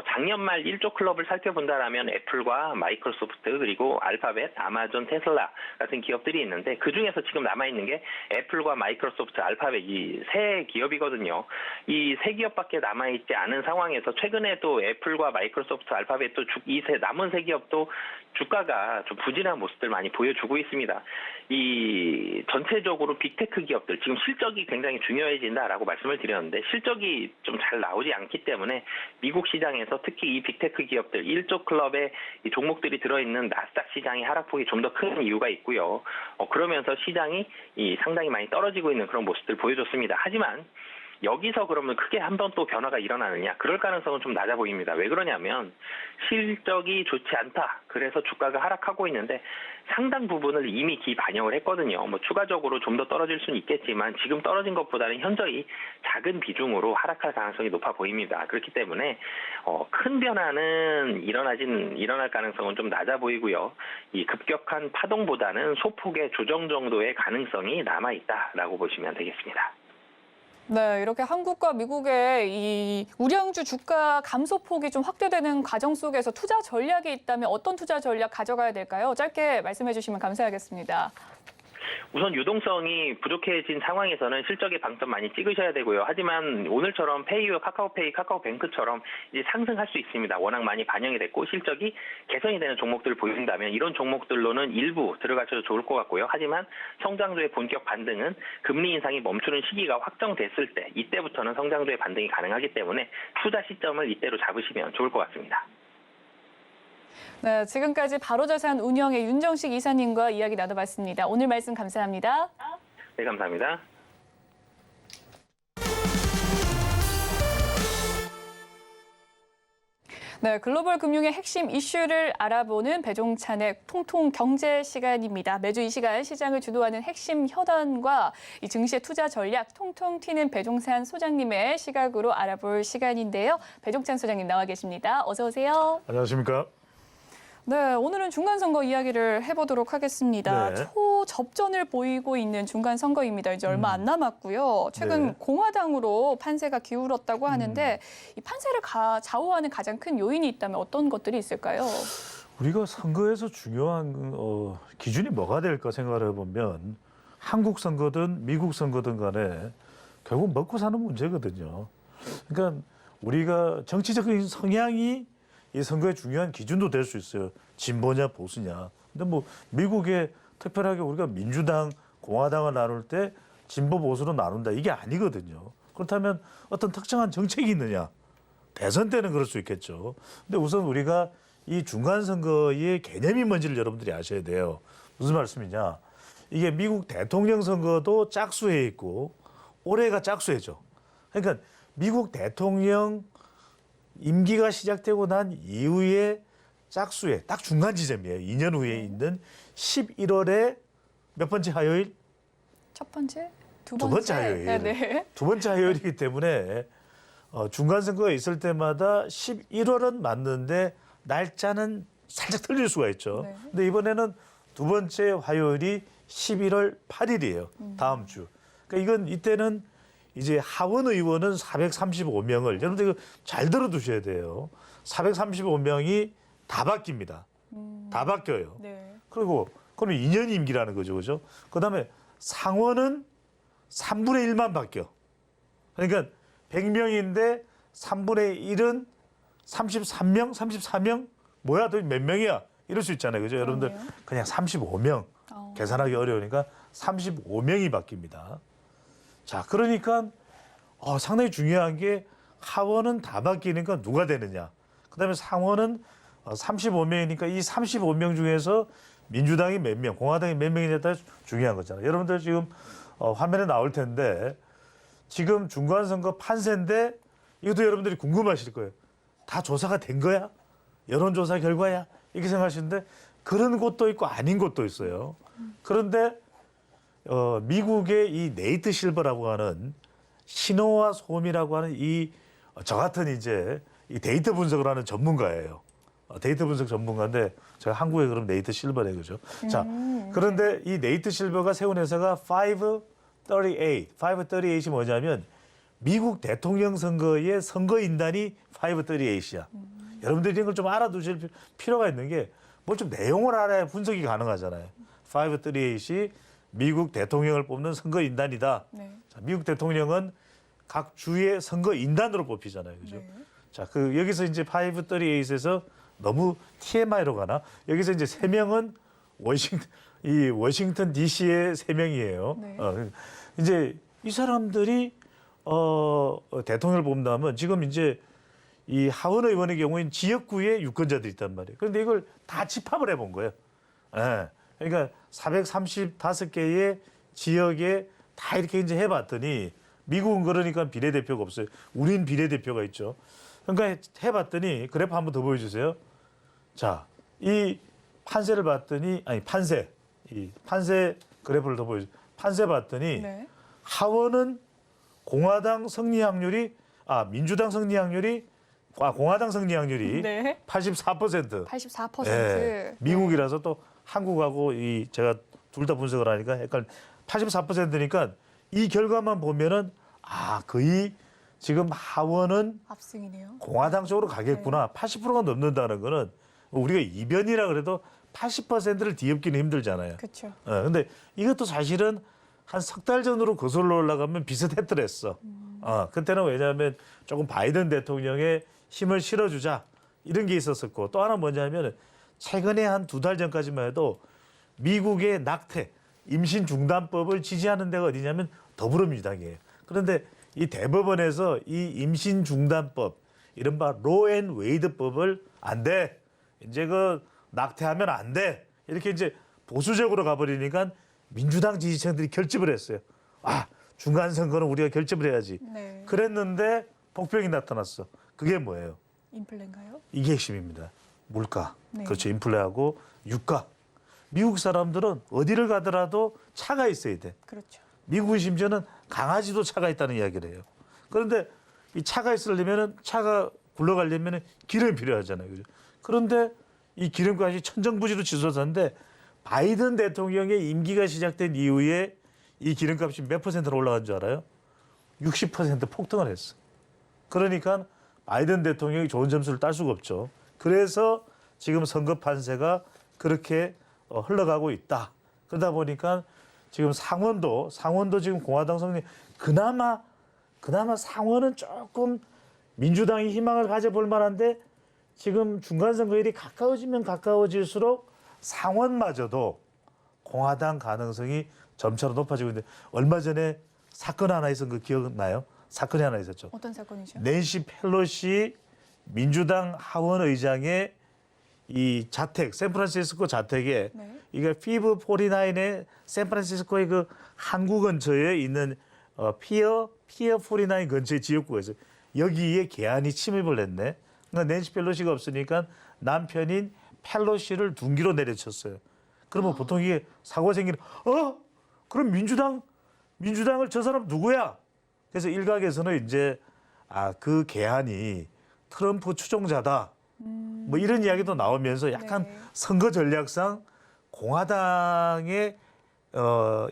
S6: 작년 말 1조 클럽을 살펴본다라면 애플과 마이크로소프트 그리고 알파벳, 아마존, 테슬라 같은 기업들이 있는데 그중에서 지금 남아있는 게 애플과 마이크로소프트, 알파벳 이 세 기업이거든요. 이 세 기업밖에 남아있지 않은 상황에서 최근에도 애플과 마이크로소프트, 알파벳도 이 남은 세 기업도 주가가 좀 부진한 모습들 많이 보여주고 있습니다. 이 전체적으로 빅테크 기업들 지금 실적이 굉장히 중요해진다라고 말씀을 드렸는데 실적이 좀 잘 나오지 않기 때문에 미국 시장에서 특히 이 빅테크 기업들 1조 클럽에 이 종목들이 들어있는 나스닥 시장의 하락폭이 좀 더 큰 이유가 있고요. 그러면서 시장이 상당히 많이 떨어지고 있는 그런 모습들 보여줬습니다. 하지만 여기서 그러면 크게 한 번 또 변화가 일어나느냐? 그럴 가능성은 좀 낮아 보입니다. 왜 그러냐면 실적이 좋지 않다. 그래서 주가가 하락하고 있는데 상당 부분을 이미 기반영을 했거든요. 추가적으로 좀 더 떨어질 수는 있겠지만 지금 떨어진 것보다는 현저히 작은 비중으로 하락할 가능성이 높아 보입니다. 그렇기 때문에 큰 변화는 일어날 가능성은 좀 낮아 보이고요. 이 급격한 파동보다는 소폭의 조정 정도의 가능성이 남아 있다라고 보시면 되겠습니다.
S2: 네, 이렇게 한국과 미국의 이 우량주 주가 감소폭이 좀 확대되는 과정 속에서 투자 전략이 있다면 어떤 투자 전략 가져가야 될까요? 짧게 말씀해 주시면 감사하겠습니다.
S6: 우선 유동성이 부족해진 상황에서는 실적에 방점 많이 찍으셔야 되고요. 하지만 오늘처럼 페이와 카카오페이, 카카오뱅크처럼 이제 상승할 수 있습니다. 워낙 많이 반영이 됐고 실적이 개선이 되는 종목들을 보여준다면 이런 종목들로는 일부 들어가셔도 좋을 것 같고요. 하지만 성장주의 본격 반등은 금리 인상이 멈추는 시기가 확정됐을 때 이때부터는 성장주의 반등이 가능하기 때문에 투자 시점을 이때로 잡으시면 좋을 것 같습니다.
S2: 네, 지금까지 바로자산 운영의 윤정식 이사님과 이야기 나눠봤습니다. 오늘 말씀 감사합니다.
S6: 네, 감사합니다.
S2: 네, 글로벌 금융의 핵심 이슈를 알아보는 배종찬의 통통 경제 시간입니다. 매주 이 시간 시장을 주도하는 핵심 현안과 이 증시의 투자 전략 통통 튀는 배종찬 소장님의 시각으로 알아볼 시간인데요. 배종찬 소장님 나와 계십니다. 어서 오세요.
S7: 안녕하십니까?
S2: 네, 오늘은 중간선거 이야기를 해보도록 하겠습니다.
S7: 네.
S2: 초접전을 보이고 있는 중간선거입니다. 이제 얼마 안 남았고요. 최근
S7: 네.
S2: 공화당으로 판세가 기울었다고 하는데 이 판세를 좌우하는 가장 큰 요인이 있다면 어떤 것들이 있을까요?
S7: 우리가 선거에서 중요한 기준이 뭐가 될까 생각을 해보면 한국 선거든 미국 선거든 간에 결국 먹고 사는 문제거든요. 그러니까 우리가 정치적인 성향이 이 선거의 중요한 기준도 될 수 있어요. 진보냐 보수냐. 근데 미국에 특별하게 우리가 민주당, 공화당을 나눌 때 진보 보수로 나눈다 이게 아니거든요. 그렇다면 어떤 특정한 정책이 있느냐? 대선 때는 그럴 수 있겠죠. 근데 우선 우리가 이 중간 선거의 개념이 뭔지를 여러분들이 아셔야 돼요. 무슨 말씀이냐? 이게 미국 대통령 선거도 짝수에 있고 올해가 짝수회죠. 그러니까 미국 대통령 임기가 시작되고 난 이후에 짝수에 딱 중간 지점이에요. 2년 후에 있는 11월에 몇 번째 화요일?
S2: 첫 번째? 두
S7: 두 번째 화요일.
S2: 네.
S7: 두 번째 화요일이기 때문에 중간 선거가 있을 때마다 11월은 맞는데 날짜는 살짝 틀릴 수가 있죠.
S2: 네.
S7: 근데 이번에는 두 번째 화요일이 11월 8일이에요. 다음 주. 그러니까 이건 이때는 이제 하원 의원은 435명을 여러분들 이거 잘 들어두셔야 돼요. 435명이 다 바뀝니다. 다 바뀌어요.
S2: 네.
S7: 그리고 그럼 2년 임기라는 거죠, 그죠? 그다음에 상원은 3분의 1만 바뀌어. 그러니까 100명인데 3분의 1은 33명, 34명? 뭐야, 너 몇 명이야? 이럴 수 있잖아요, 그죠? 여러분들
S2: 그러네요.
S7: 그냥 35명. 계산하기 어려우니까 35명이 바뀝니다. 자, 그러니까 상당히 중요한 게 하원은 다 바뀌니까 누가 되느냐. 그다음에 상원은 35명이니까 이 35명 중에서 민주당이 몇 명, 공화당이 몇 명이냐에 따라 중요한 거잖아요. 여러분들 지금 화면에 나올 텐데 지금 중간선거 판세인데 이것도 여러분들이 궁금하실 거예요. 다 조사가 된 거야? 여론조사 결과야? 이렇게 생각하시는데 그런 곳도 있고 아닌 곳도 있어요. 그런데 미국의 이 네이트 실버라고 하는 신호와 소음이라고 하는 저 같은 이제 이 데이터 분석을 하는 전문가예요. 데이터 분석 전문가인데 제가 한국에 그럼 네이트 실버래 그죠? 자, 그런데 이 네이트 실버가 세운 회사가 538이 뭐냐면 미국 대통령 선거의 선거인단이 538이야. 여러분들이 이런 걸 좀 알아두실 필요가 있는 게 뭐 좀 내용을 알아야 분석이 가능하잖아요. 538이 미국 대통령을 뽑는 선거인단이다.
S2: 네.
S7: 자, 미국 대통령은 각 주의 선거인단으로 뽑히잖아요. 그죠?
S2: 네.
S7: 자, 여기서 이제 538에서 너무 TMI로 가나? 여기서 이제 3명은 워싱턴 DC의 3명이에요.
S2: 네.
S7: 이제 이 사람들이 대통령을 뽑는다면 지금 이제 이 하원 의원의 경우에는 지역구에 유권자들이 있단 말이에요. 그런데 이걸 다 집합을 해본 거예요. 예. 그러니까 435개의 지역에 다 이렇게 이제 해봤더니 미국은 그러니까 비례대표가 없어요. 우린 비례대표가 있죠. 그러니까 해봤더니 그래프 한번 더 보여주세요. 자, 이 판세를 봤더니 판세 그래프를 더 보여주세요. 판세 봤더니
S2: 네.
S7: 하원은 공화당 승리 확률이 민주당 승리 확률이 공화당 승리 확률이
S2: 네.
S7: 84%.
S2: 84%.
S7: 예, 미국이라서 또 한국하고 제가 둘 다 분석을 하니까 약간 84%니까 이 결과만 보면은 거의 지금 하원은
S2: 압승이네요.
S7: 공화당 쪽으로 가겠구나. 80%가 넘는다는 거는 우리가 이변이라 그래도 80%를 뒤엎기는 힘들잖아요.
S2: 그렇죠.
S7: 근데 이것도 사실은 한 석 달 전으로 거슬러 올라가면 비슷했더랬어. 그때는 왜냐하면 조금 바이든 대통령의 힘을 실어주자 이런 게 있었었고 또 하나 뭐냐면 최근에 한 2달 전까지만 해도 미국의 낙태, 임신 중단법을 지지하는 데가 어디냐면 더불어민주당이에요. 그런데 이 대법원에서 이 임신 중단법, 이른바 로앤 웨이드법을 안 돼. 이제 낙태하면 안 돼. 이렇게 이제 보수적으로 가버리니까 민주당 지지층들이 결집을 했어요. 중간 선거는 우리가 결집을 해야지.
S2: 네.
S7: 그랬는데 복병이 나타났어. 그게 뭐예요?
S2: 인플레인가요?
S7: 이게 핵심입니다. 물가.
S2: 네.
S7: 그렇죠. 인플레하고 유가. 미국 사람들은 어디를 가더라도 차가 있어야 돼.
S2: 그렇죠.
S7: 미국은 심지어는 강아지도 차가 있다는 이야기를 해요. 그런데 이 차가 있으려면 차가 굴러가려면 기름이 필요하잖아요. 그죠? 그런데 이 기름값이 천정부지로 치솟았는데 바이든 대통령의 임기가 시작된 이후에 이 기름값이 몇 %로 올라간 줄 알아요? 60% 폭등을 했어. 그러니까 바이든 대통령이 좋은 점수를 딸 수가 없죠. 그래서 지금 선거 판세가 그렇게 흘러가고 있다. 그러다 보니까 지금 상원도 지금 공화당 승리 그나마 상원은 조금 민주당이 희망을 가져볼 만한데 지금 중간 선거일이 가까워지면 가까워질수록 상원마저도 공화당 가능성이 점차로 높아지고 있는데 얼마 전에 사건 하나 있었던 거 기억나요? 사건이 하나 있었죠.
S2: 어떤 사건이죠?
S7: 낸시 펠로시 민주당 하원 의장의 이 자택, 샌프란시스코 자택에
S2: 네.
S7: 이게 피브 49의 샌프란시스코의 그 항구 근처에 있는 피어 49 근처의 지역구가 있어요. 여기에 개안이 침입을 했네. 그러니까 낸시 펠로시가 없으니까 남편인 펠로시를 둔기로 내려쳤어요. 그러면 보통 이게 사고가 생기는 그럼 민주당을 저 사람 누구야? 그래서 일각에서는 이제 그 개안이 트럼프 추종자다. 뭐 이런 이야기도 나오면서 약간
S2: 네.
S7: 선거 전략상 공화당의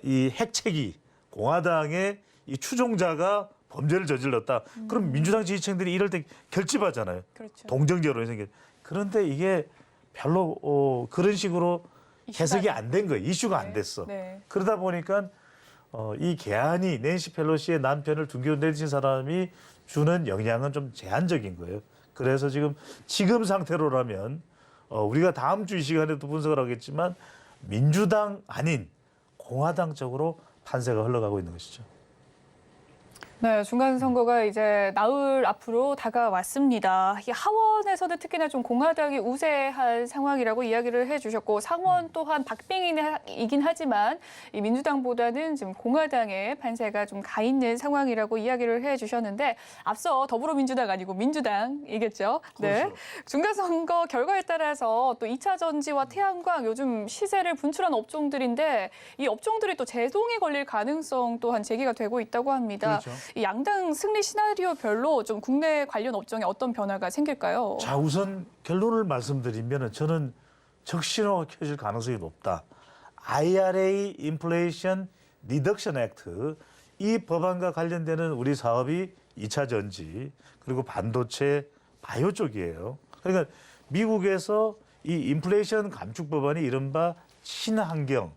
S7: 이 핵책이 공화당의 이 추종자가 범죄를 저질렀다. 그럼 민주당 지지층들이 이럴 때 결집하잖아요.
S2: 그렇죠.
S7: 동정적으로 생겨. 그런데 이게 별로 그런 식으로 해석이 안 된 거예요. 이슈가 안 됐어.
S2: 네.
S7: 그러다 보니까 이 개안이 낸시 펠로시의 남편을 등교 내린 사람이 주는 영향은 좀 제한적인 거예요. 그래서 지금 상태로라면 우리가 다음 주 이 시간에도 분석을 하겠지만 민주당 아닌 공화당 쪽으로 판세가 흘러가고 있는 것이죠.
S2: 네, 중간 선거가 이제 나흘 앞으로 다가왔습니다. 이 하원에서는 특히나 좀 공화당이 우세한 상황이라고 이야기를 해주셨고 상원 또한 박빙이긴 하지만 이 민주당보다는 지금 공화당의 판세가 좀 가 있는 상황이라고 이야기를 해주셨는데 앞서 더불어민주당 아니고 민주당이겠죠. 네.
S7: 그렇죠.
S2: 중간 선거 결과에 따라서 또 2차 전지와 태양광 요즘 시세를 분출한 업종들인데 이 업종들이 또 제동이 걸릴 가능성 또한 제기가 되고 있다고 합니다.
S7: 그렇죠.
S2: 이 양당 승리 시나리오별로 좀 국내 관련 업종에 어떤 변화가 생길까요?
S7: 자, 우선 결론을 말씀드리면 저는 적신호가 켜질 가능성이 높다. IRA 인플레이션 리덕션 액트 이 법안과 관련되는 우리 사업이 2차 전지 그리고 반도체 바이오 쪽이에요. 그러니까 미국에서 이 인플레이션 감축 법안이 이른바 친환경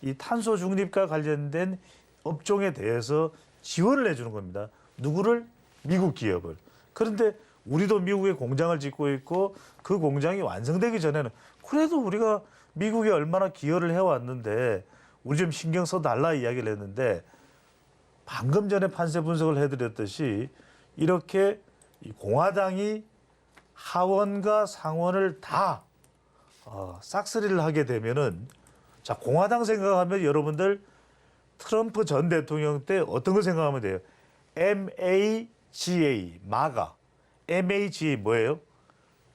S7: 이 탄소 중립과 관련된 업종에 대해서 지원을 해주는 겁니다. 누구를? 미국 기업을. 그런데 우리도 미국에 공장을 짓고 있고 그 공장이 완성되기 전에는 그래도 우리가 미국에 얼마나 기여를 해왔는데 우리 좀 신경 써달라 이야기를 했는데 방금 전에 판세 분석을 해드렸듯이 이렇게 공화당이 하원과 상원을 다 싹쓸이를 하게 되면은 자 공화당 생각하면 여러분들 트럼프 전 대통령 때 어떤 거 생각하면 돼요? MAGA, 마가. MAGA 뭐예요?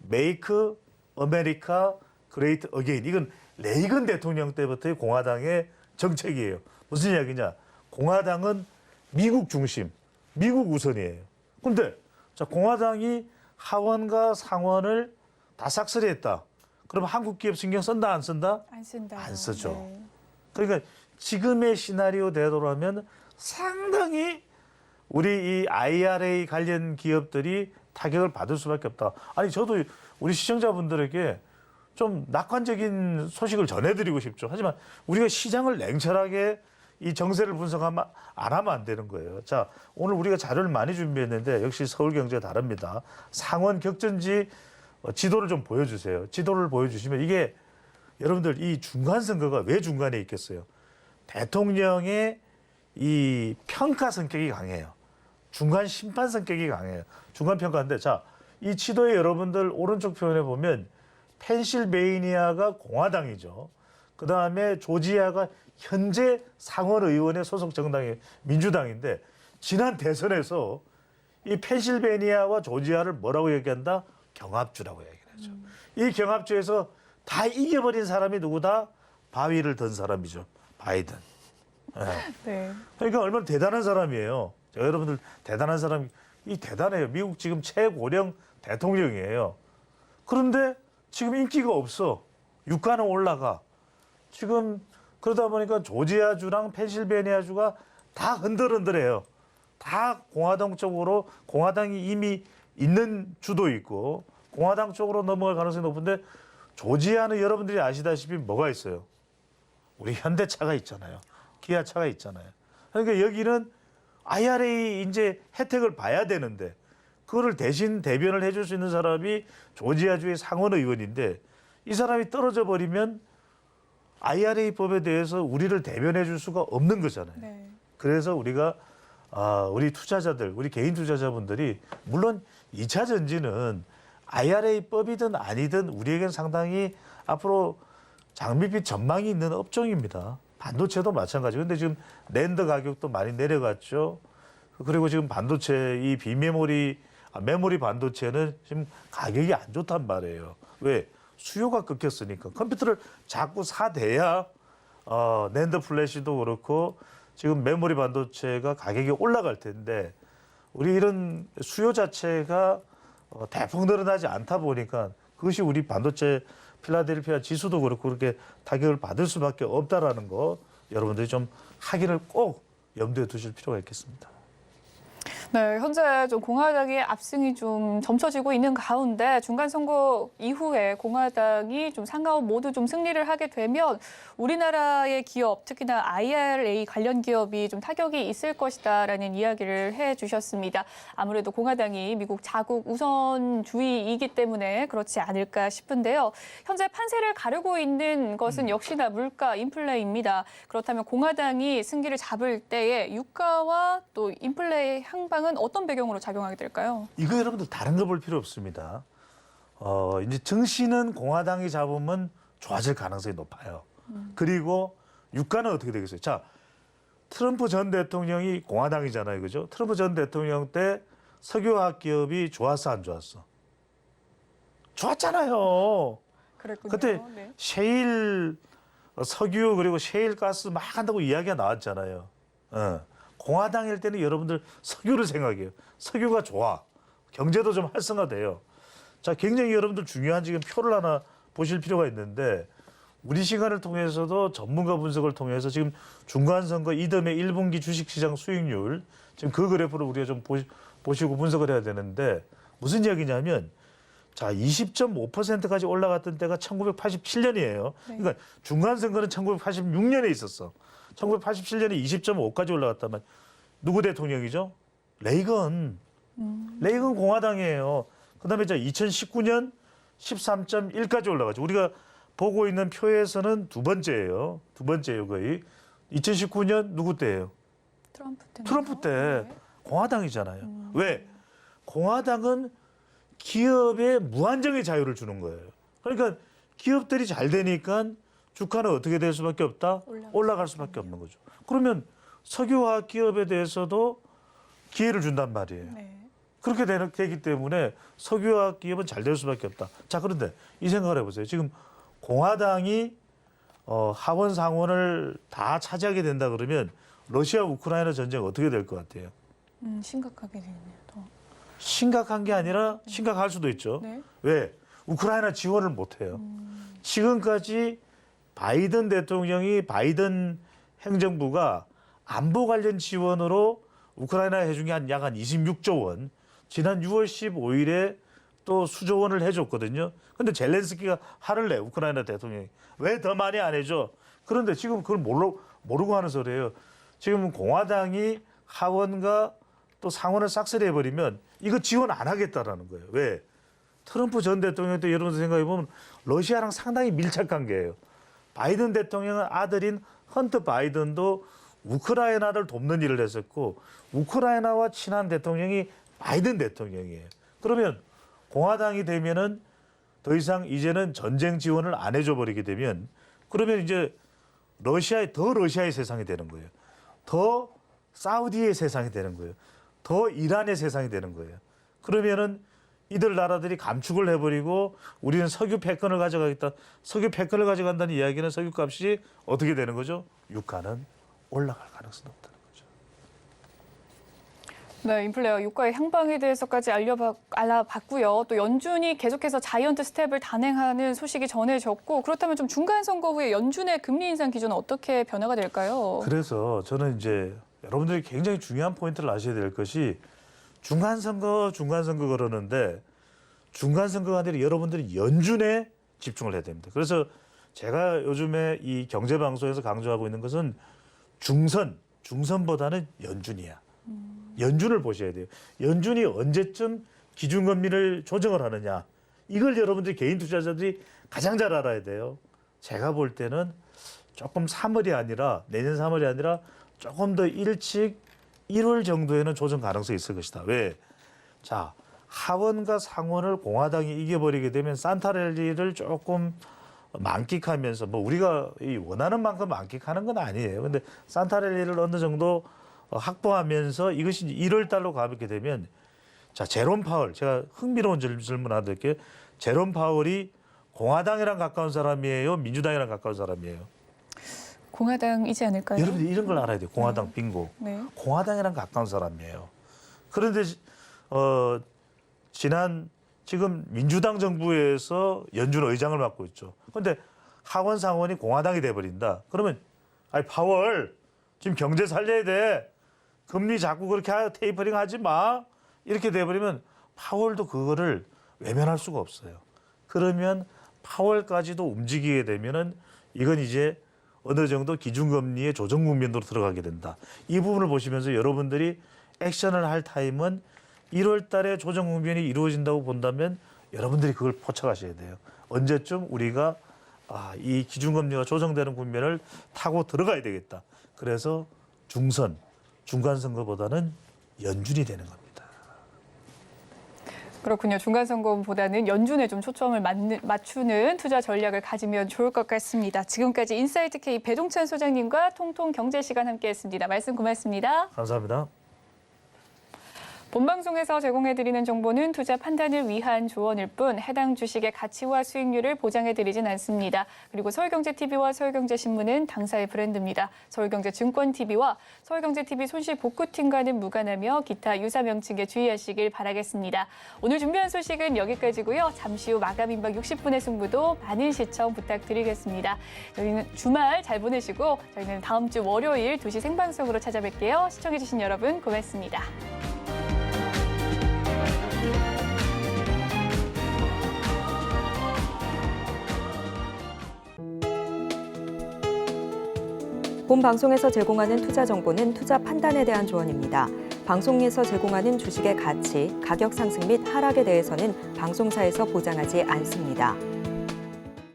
S7: Make America Great Again. 이건 레이건 대통령 때부터의 공화당의 정책이에요. 무슨 이야기냐? 공화당은 미국 중심, 미국 우선이에요. 그런데 자 공화당이 하원과 상원을 다 싹쓸이했다. 그럼 한국 기업 신경 쓴다 안 쓴다?
S2: 안 쓴다.
S7: 안 쓰죠.
S2: 네.
S7: 그러니까 지금의 시나리오 대로라면 상당히 우리 이 IRA 관련 기업들이 타격을 받을 수밖에 없다. 아니 저도 우리 시청자분들에게 좀 낙관적인 소식을 전해드리고 싶죠. 하지만 우리가 시장을 냉철하게 이 정세를 분석하면 안 하면 안 되는 거예요. 자, 오늘 우리가 자료를 많이 준비했는데 역시 서울경제 다릅니다. 상원 격전지 지도를 좀 보여주세요. 지도를 보여주시면 이게 여러분들 이 중간 선거가 왜 중간에 있겠어요? 대통령의 이 평가 성격이 강해요. 중간 심판 성격이 강해요. 중간 평가인데 자, 이 지도에 여러분들 오른쪽 표현에 보면 펜실베이니아가 공화당이죠. 그다음에 조지아가 현재 상원 의원의 소속 정당이 민주당인데 지난 대선에서 이 펜실베이니아와 조지아를 뭐라고 얘기한다? 경합주라고 얘기를 하죠. 이 경합주에서 다 이겨버린 사람이 누구다? 바위를 든 사람이죠. 바이든. 네.
S2: 네.
S7: 그러니까 얼마나 대단한 사람이에요. 여러분들 대단한 사람이 대단해요. 미국 지금 최고령 대통령이에요. 그런데 지금 인기가 없어. 유가는 올라가. 지금 그러다 보니까 조지아주랑 펜실베니아주가 다 흔들흔들해요. 다 공화당 쪽으로 공화당이 이미 있는 주도 있고 공화당 쪽으로 넘어갈 가능성이 높은데 조지아는 여러분들이 아시다시피 뭐가 있어요? 우리 현대차가 있잖아요. 기아차가 있잖아요. 그러니까 여기는 IRA 이제 혜택을 봐야 되는데 그거를 대신 대변을 해줄 수 있는 사람이 조지아주의 상원 의원인데 이 사람이 떨어져 버리면 IRA 법에 대해서 우리를 대변해 줄 수가 없는 거잖아요.
S2: 네.
S7: 그래서 우리가 우리 투자자들, 우리 개인 투자자분들이 물론 2차 전지는 IRA 법이든 아니든 우리에겐 상당히 앞으로 장밋빛 전망이 있는 업종입니다. 반도체도 마찬가지. 근데 지금 랜드 가격도 많이 내려갔죠. 그리고 지금 반도체 이 메모리 반도체는 지금 가격이 안 좋단 말이에요. 왜? 수요가 끊겼으니까. 컴퓨터를 자꾸 사대야 랜드 플래시도 그렇고 지금 메모리 반도체가 가격이 올라갈 텐데 우리 이런 수요 자체가 대폭 늘어나지 않다 보니까 그것이 우리 반도체 필라델피아 지수도 그렇고 그렇게 타격을 받을 수밖에 없다라는 거 여러분들이 좀 확인을 꼭 염두에 두실 필요가 있겠습니다.
S2: 네, 현재 좀 공화당의 압승이 좀 점쳐지고 있는 가운데 중간 선거 이후에 공화당이 좀 상하원 모두 좀 승리를 하게 되면 우리나라의 기업, 특히나 IRA 관련 기업이 좀 타격이 있을 것이다라는 이야기를 해주셨습니다. 아무래도 공화당이 미국 자국 우선주의이기 때문에 그렇지 않을까 싶은데요. 현재 판세를 가르고 있는 것은 역시나 물가, 인플레입니다. 그렇다면 공화당이 승기를 잡을 때에 유가와 또 인플레의 향방은 어떤 배경으로 작용하게 될까요?
S7: 이거 여러분들 다른 거 볼 필요 없습니다. 이제 증시는 공화당이 잡으면 좋아질 가능성이 높아요. 그리고 유가는 어떻게 되겠어요? 자, 트럼프 전 대통령이 공화당이잖아요, 그죠? 트럼프 전 대통령 때 석유화학 기업이 좋았어, 안 좋았어? 좋았잖아요.
S2: 그랬군요.
S7: 그때
S2: 네.
S7: 셰일 석유 그리고 셰일 가스 막 한다고 이야기가 나왔잖아요. 공화당일 때는 여러분들 석유를 생각해요. 석유가 좋아. 경제도 좀 활성화돼요. 자, 굉장히 여러분들 중요한 지금 표를 하나 보실 필요가 있는데 우리 시간을 통해서도 전문가 분석을 통해서 지금 중간선거 이듬해 1분기 주식시장 수익률 지금 그 그래프를 우리가 좀 보시고 분석을 해야 되는데 무슨 이야기냐면 자, 20.5%까지 올라갔던 때가 1987년이에요. 그러니까 중간선거는 1986년에 있었어. 1987년에 20.5까지 올라갔다면 누구 대통령이죠? 레이건. 레이건 공화당이에요. 그다음에 자 2019년 13.1까지 올라가죠. 우리가 보고 있는 표에서는 두 번째예요. 두 번째예요, 거의. 2019년 누구 때예요?
S2: 트럼프 때.
S7: 트럼프 때 공화당이잖아요. 왜? 공화당은 기업에 무한정의 자유를 주는 거예요. 그러니까 기업들이 잘 되니까 주가는 어떻게 될 수밖에 없다? 올라갈 수밖에 없는 거죠. 그러면 석유화학 기업에 대해서도 기회를 준단 말이에요.
S2: 네.
S7: 그렇게 되기 때문에 석유화학 기업은 잘 될 수밖에 없다. 자, 그런데 이 생각을 해보세요. 지금 공화당이 하원 상원을 다 차지하게 된다 그러면 러시아 우크라이나 전쟁 어떻게 될 것 같아요?
S2: 심각하게 되네요. 더.
S7: 심각한 게 아니라 심각할 수도 있죠.
S2: 네.
S7: 왜? 우크라이나 지원을 못 해요. 지금까지 바이든 대통령이 바이든 행정부가 안보 관련 지원으로 우크라이나에 해준 게 약 한 26조 원. 지난 6월 15일에 또 수조 원을 해줬거든요. 근데 젤렌스키가 화를 내, 우크라이나 대통령이. 왜 더 많이 안 해줘? 그런데 지금 그걸 모르고 하는 소리예요. 지금 공화당이 하원과 또 상원을 싹쓸이 해버리면 이거 지원 안 하겠다라는 거예요. 왜? 트럼프 전 대통령 때 여러분 생각해보면 러시아랑 상당히 밀착 관계예요. 바이든 대통령은 아들인 헌터 바이든도 우크라이나를 돕는 일을 했었고 우크라이나와 친한 대통령이 바이든 대통령이에요. 그러면 공화당이 되면은 더 이상 이제는 전쟁 지원을 안 해줘 버리게 되면 그러면 이제 러시아의 세상이 되는 거예요. 더 사우디의 세상이 되는 거예요. 더 이란의 세상이 되는 거예요. 그러면은 이들 나라들이 감축을 해버리고 우리는 석유 패권을 가져가겠다. 석유 패권을 가져간다는 이야기는 석유값이 어떻게 되는 거죠? 유가는 올라갈 가능성이 높다는 거죠.
S2: 네, 인플레와 유가의 향방에 대해서까지 알아봤고요. 또 연준이 계속해서 자이언트 스텝을 단행하는 소식이 전해졌고 그렇다면 좀 중간 선거 후에 연준의 금리 인상 기조는 어떻게 변화가 될까요?
S7: 그래서 저는 이제 여러분들이 굉장히 중요한 포인트를 아셔야 될 것이 중간 선거 그러는데 중간 선거가 아니라 여러분들이 연준에 집중을 해야 됩니다. 그래서 제가 요즘에 이 경제 방송에서 강조하고 있는 것은 중선보다는 연준이야. 연준을 보셔야 돼요. 연준이 언제쯤 기준금리를 조정을 하느냐. 이걸 여러분들이 개인 투자자들이 가장 잘 알아야 돼요. 제가 볼 때는 조금 3월이 아니라 내년 3월이 아니라 조금 더 일찍 1월 정도에는 조정 가능성이 있을 것이다. 왜? 자, 하원과 상원을 공화당이 이겨버리게 되면 산타랠리를 조금 만끽하면서 뭐 우리가 원하는 만큼 만끽하는 건 아니에요. 근데 산타랠리를 어느 정도 확보하면서 이것이 1월 달로 가게 되면 자, 제롬 파월 제가 흥미로운 질문 하나 드릴게요. 제롬 파월이 공화당이랑 가까운 사람이에요? 민주당이랑 가까운 사람이에요?
S2: 공화당이지 않을까요?
S7: 여러분들 이런 걸 알아야 돼요. 공화당 빙고.
S2: 네.
S7: 공화당이랑 가까운 사람이에요. 그런데 지금 민주당 정부에서 연준 의장을 맡고 있죠. 그런데 하원 상원이 공화당이 돼버린다. 그러면 아니 파월 지금 경제 살려야 돼. 금리 자꾸 그렇게 테이퍼링 하지 마. 이렇게 돼버리면 파월도 그거를 외면할 수가 없어요. 그러면 파월까지도 움직이게 되면은 이건 이제 어느 정도 기준금리의 조정 국면으로 들어가게 된다. 이 부분을 보시면서 여러분들이 액션을 할 타임은 1월 달에 조정 국면이 이루어진다고 본다면 여러분들이 그걸 포착하셔야 돼요. 언제쯤 우리가 이 기준금리가 조정되는 국면을 타고 들어가야 되겠다. 그래서 중간 선거보다는 연준이 되는 겁니다.
S2: 그렇군요. 중간 선거보다는 연준에 좀 초점을 맞추는 투자 전략을 가지면 좋을 것 같습니다. 지금까지 인사이트 K 배종찬 소장님과 통통 경제 시간 함께했습니다. 말씀 고맙습니다.
S7: 감사합니다.
S2: 본방송에서 제공해드리는 정보는 투자 판단을 위한 조언일 뿐 해당 주식의 가치와 수익률을 보장해드리진 않습니다. 그리고 서울경제TV와 서울경제신문은 당사의 브랜드입니다. 서울경제증권TV와 서울경제TV 손실복구팀과는 무관하며 기타 유사 명칭에 주의하시길 바라겠습니다. 오늘 준비한 소식은 여기까지고요. 잠시 후 마감 임박 60분의 승부도 많은 시청 부탁드리겠습니다. 저희는 주말 잘 보내시고 저희는 다음 주 월요일 2시 생방송으로 찾아뵐게요. 시청해주신 여러분 고맙습니다.
S1: 본 방송에서 제공하는 투자 정보는 투자 판단에 대한 조언입니다. 방송에서 제공하는 주식의 가치, 가격 상승 및 하락에 대해서는 방송사에서 보장하지 않습니다.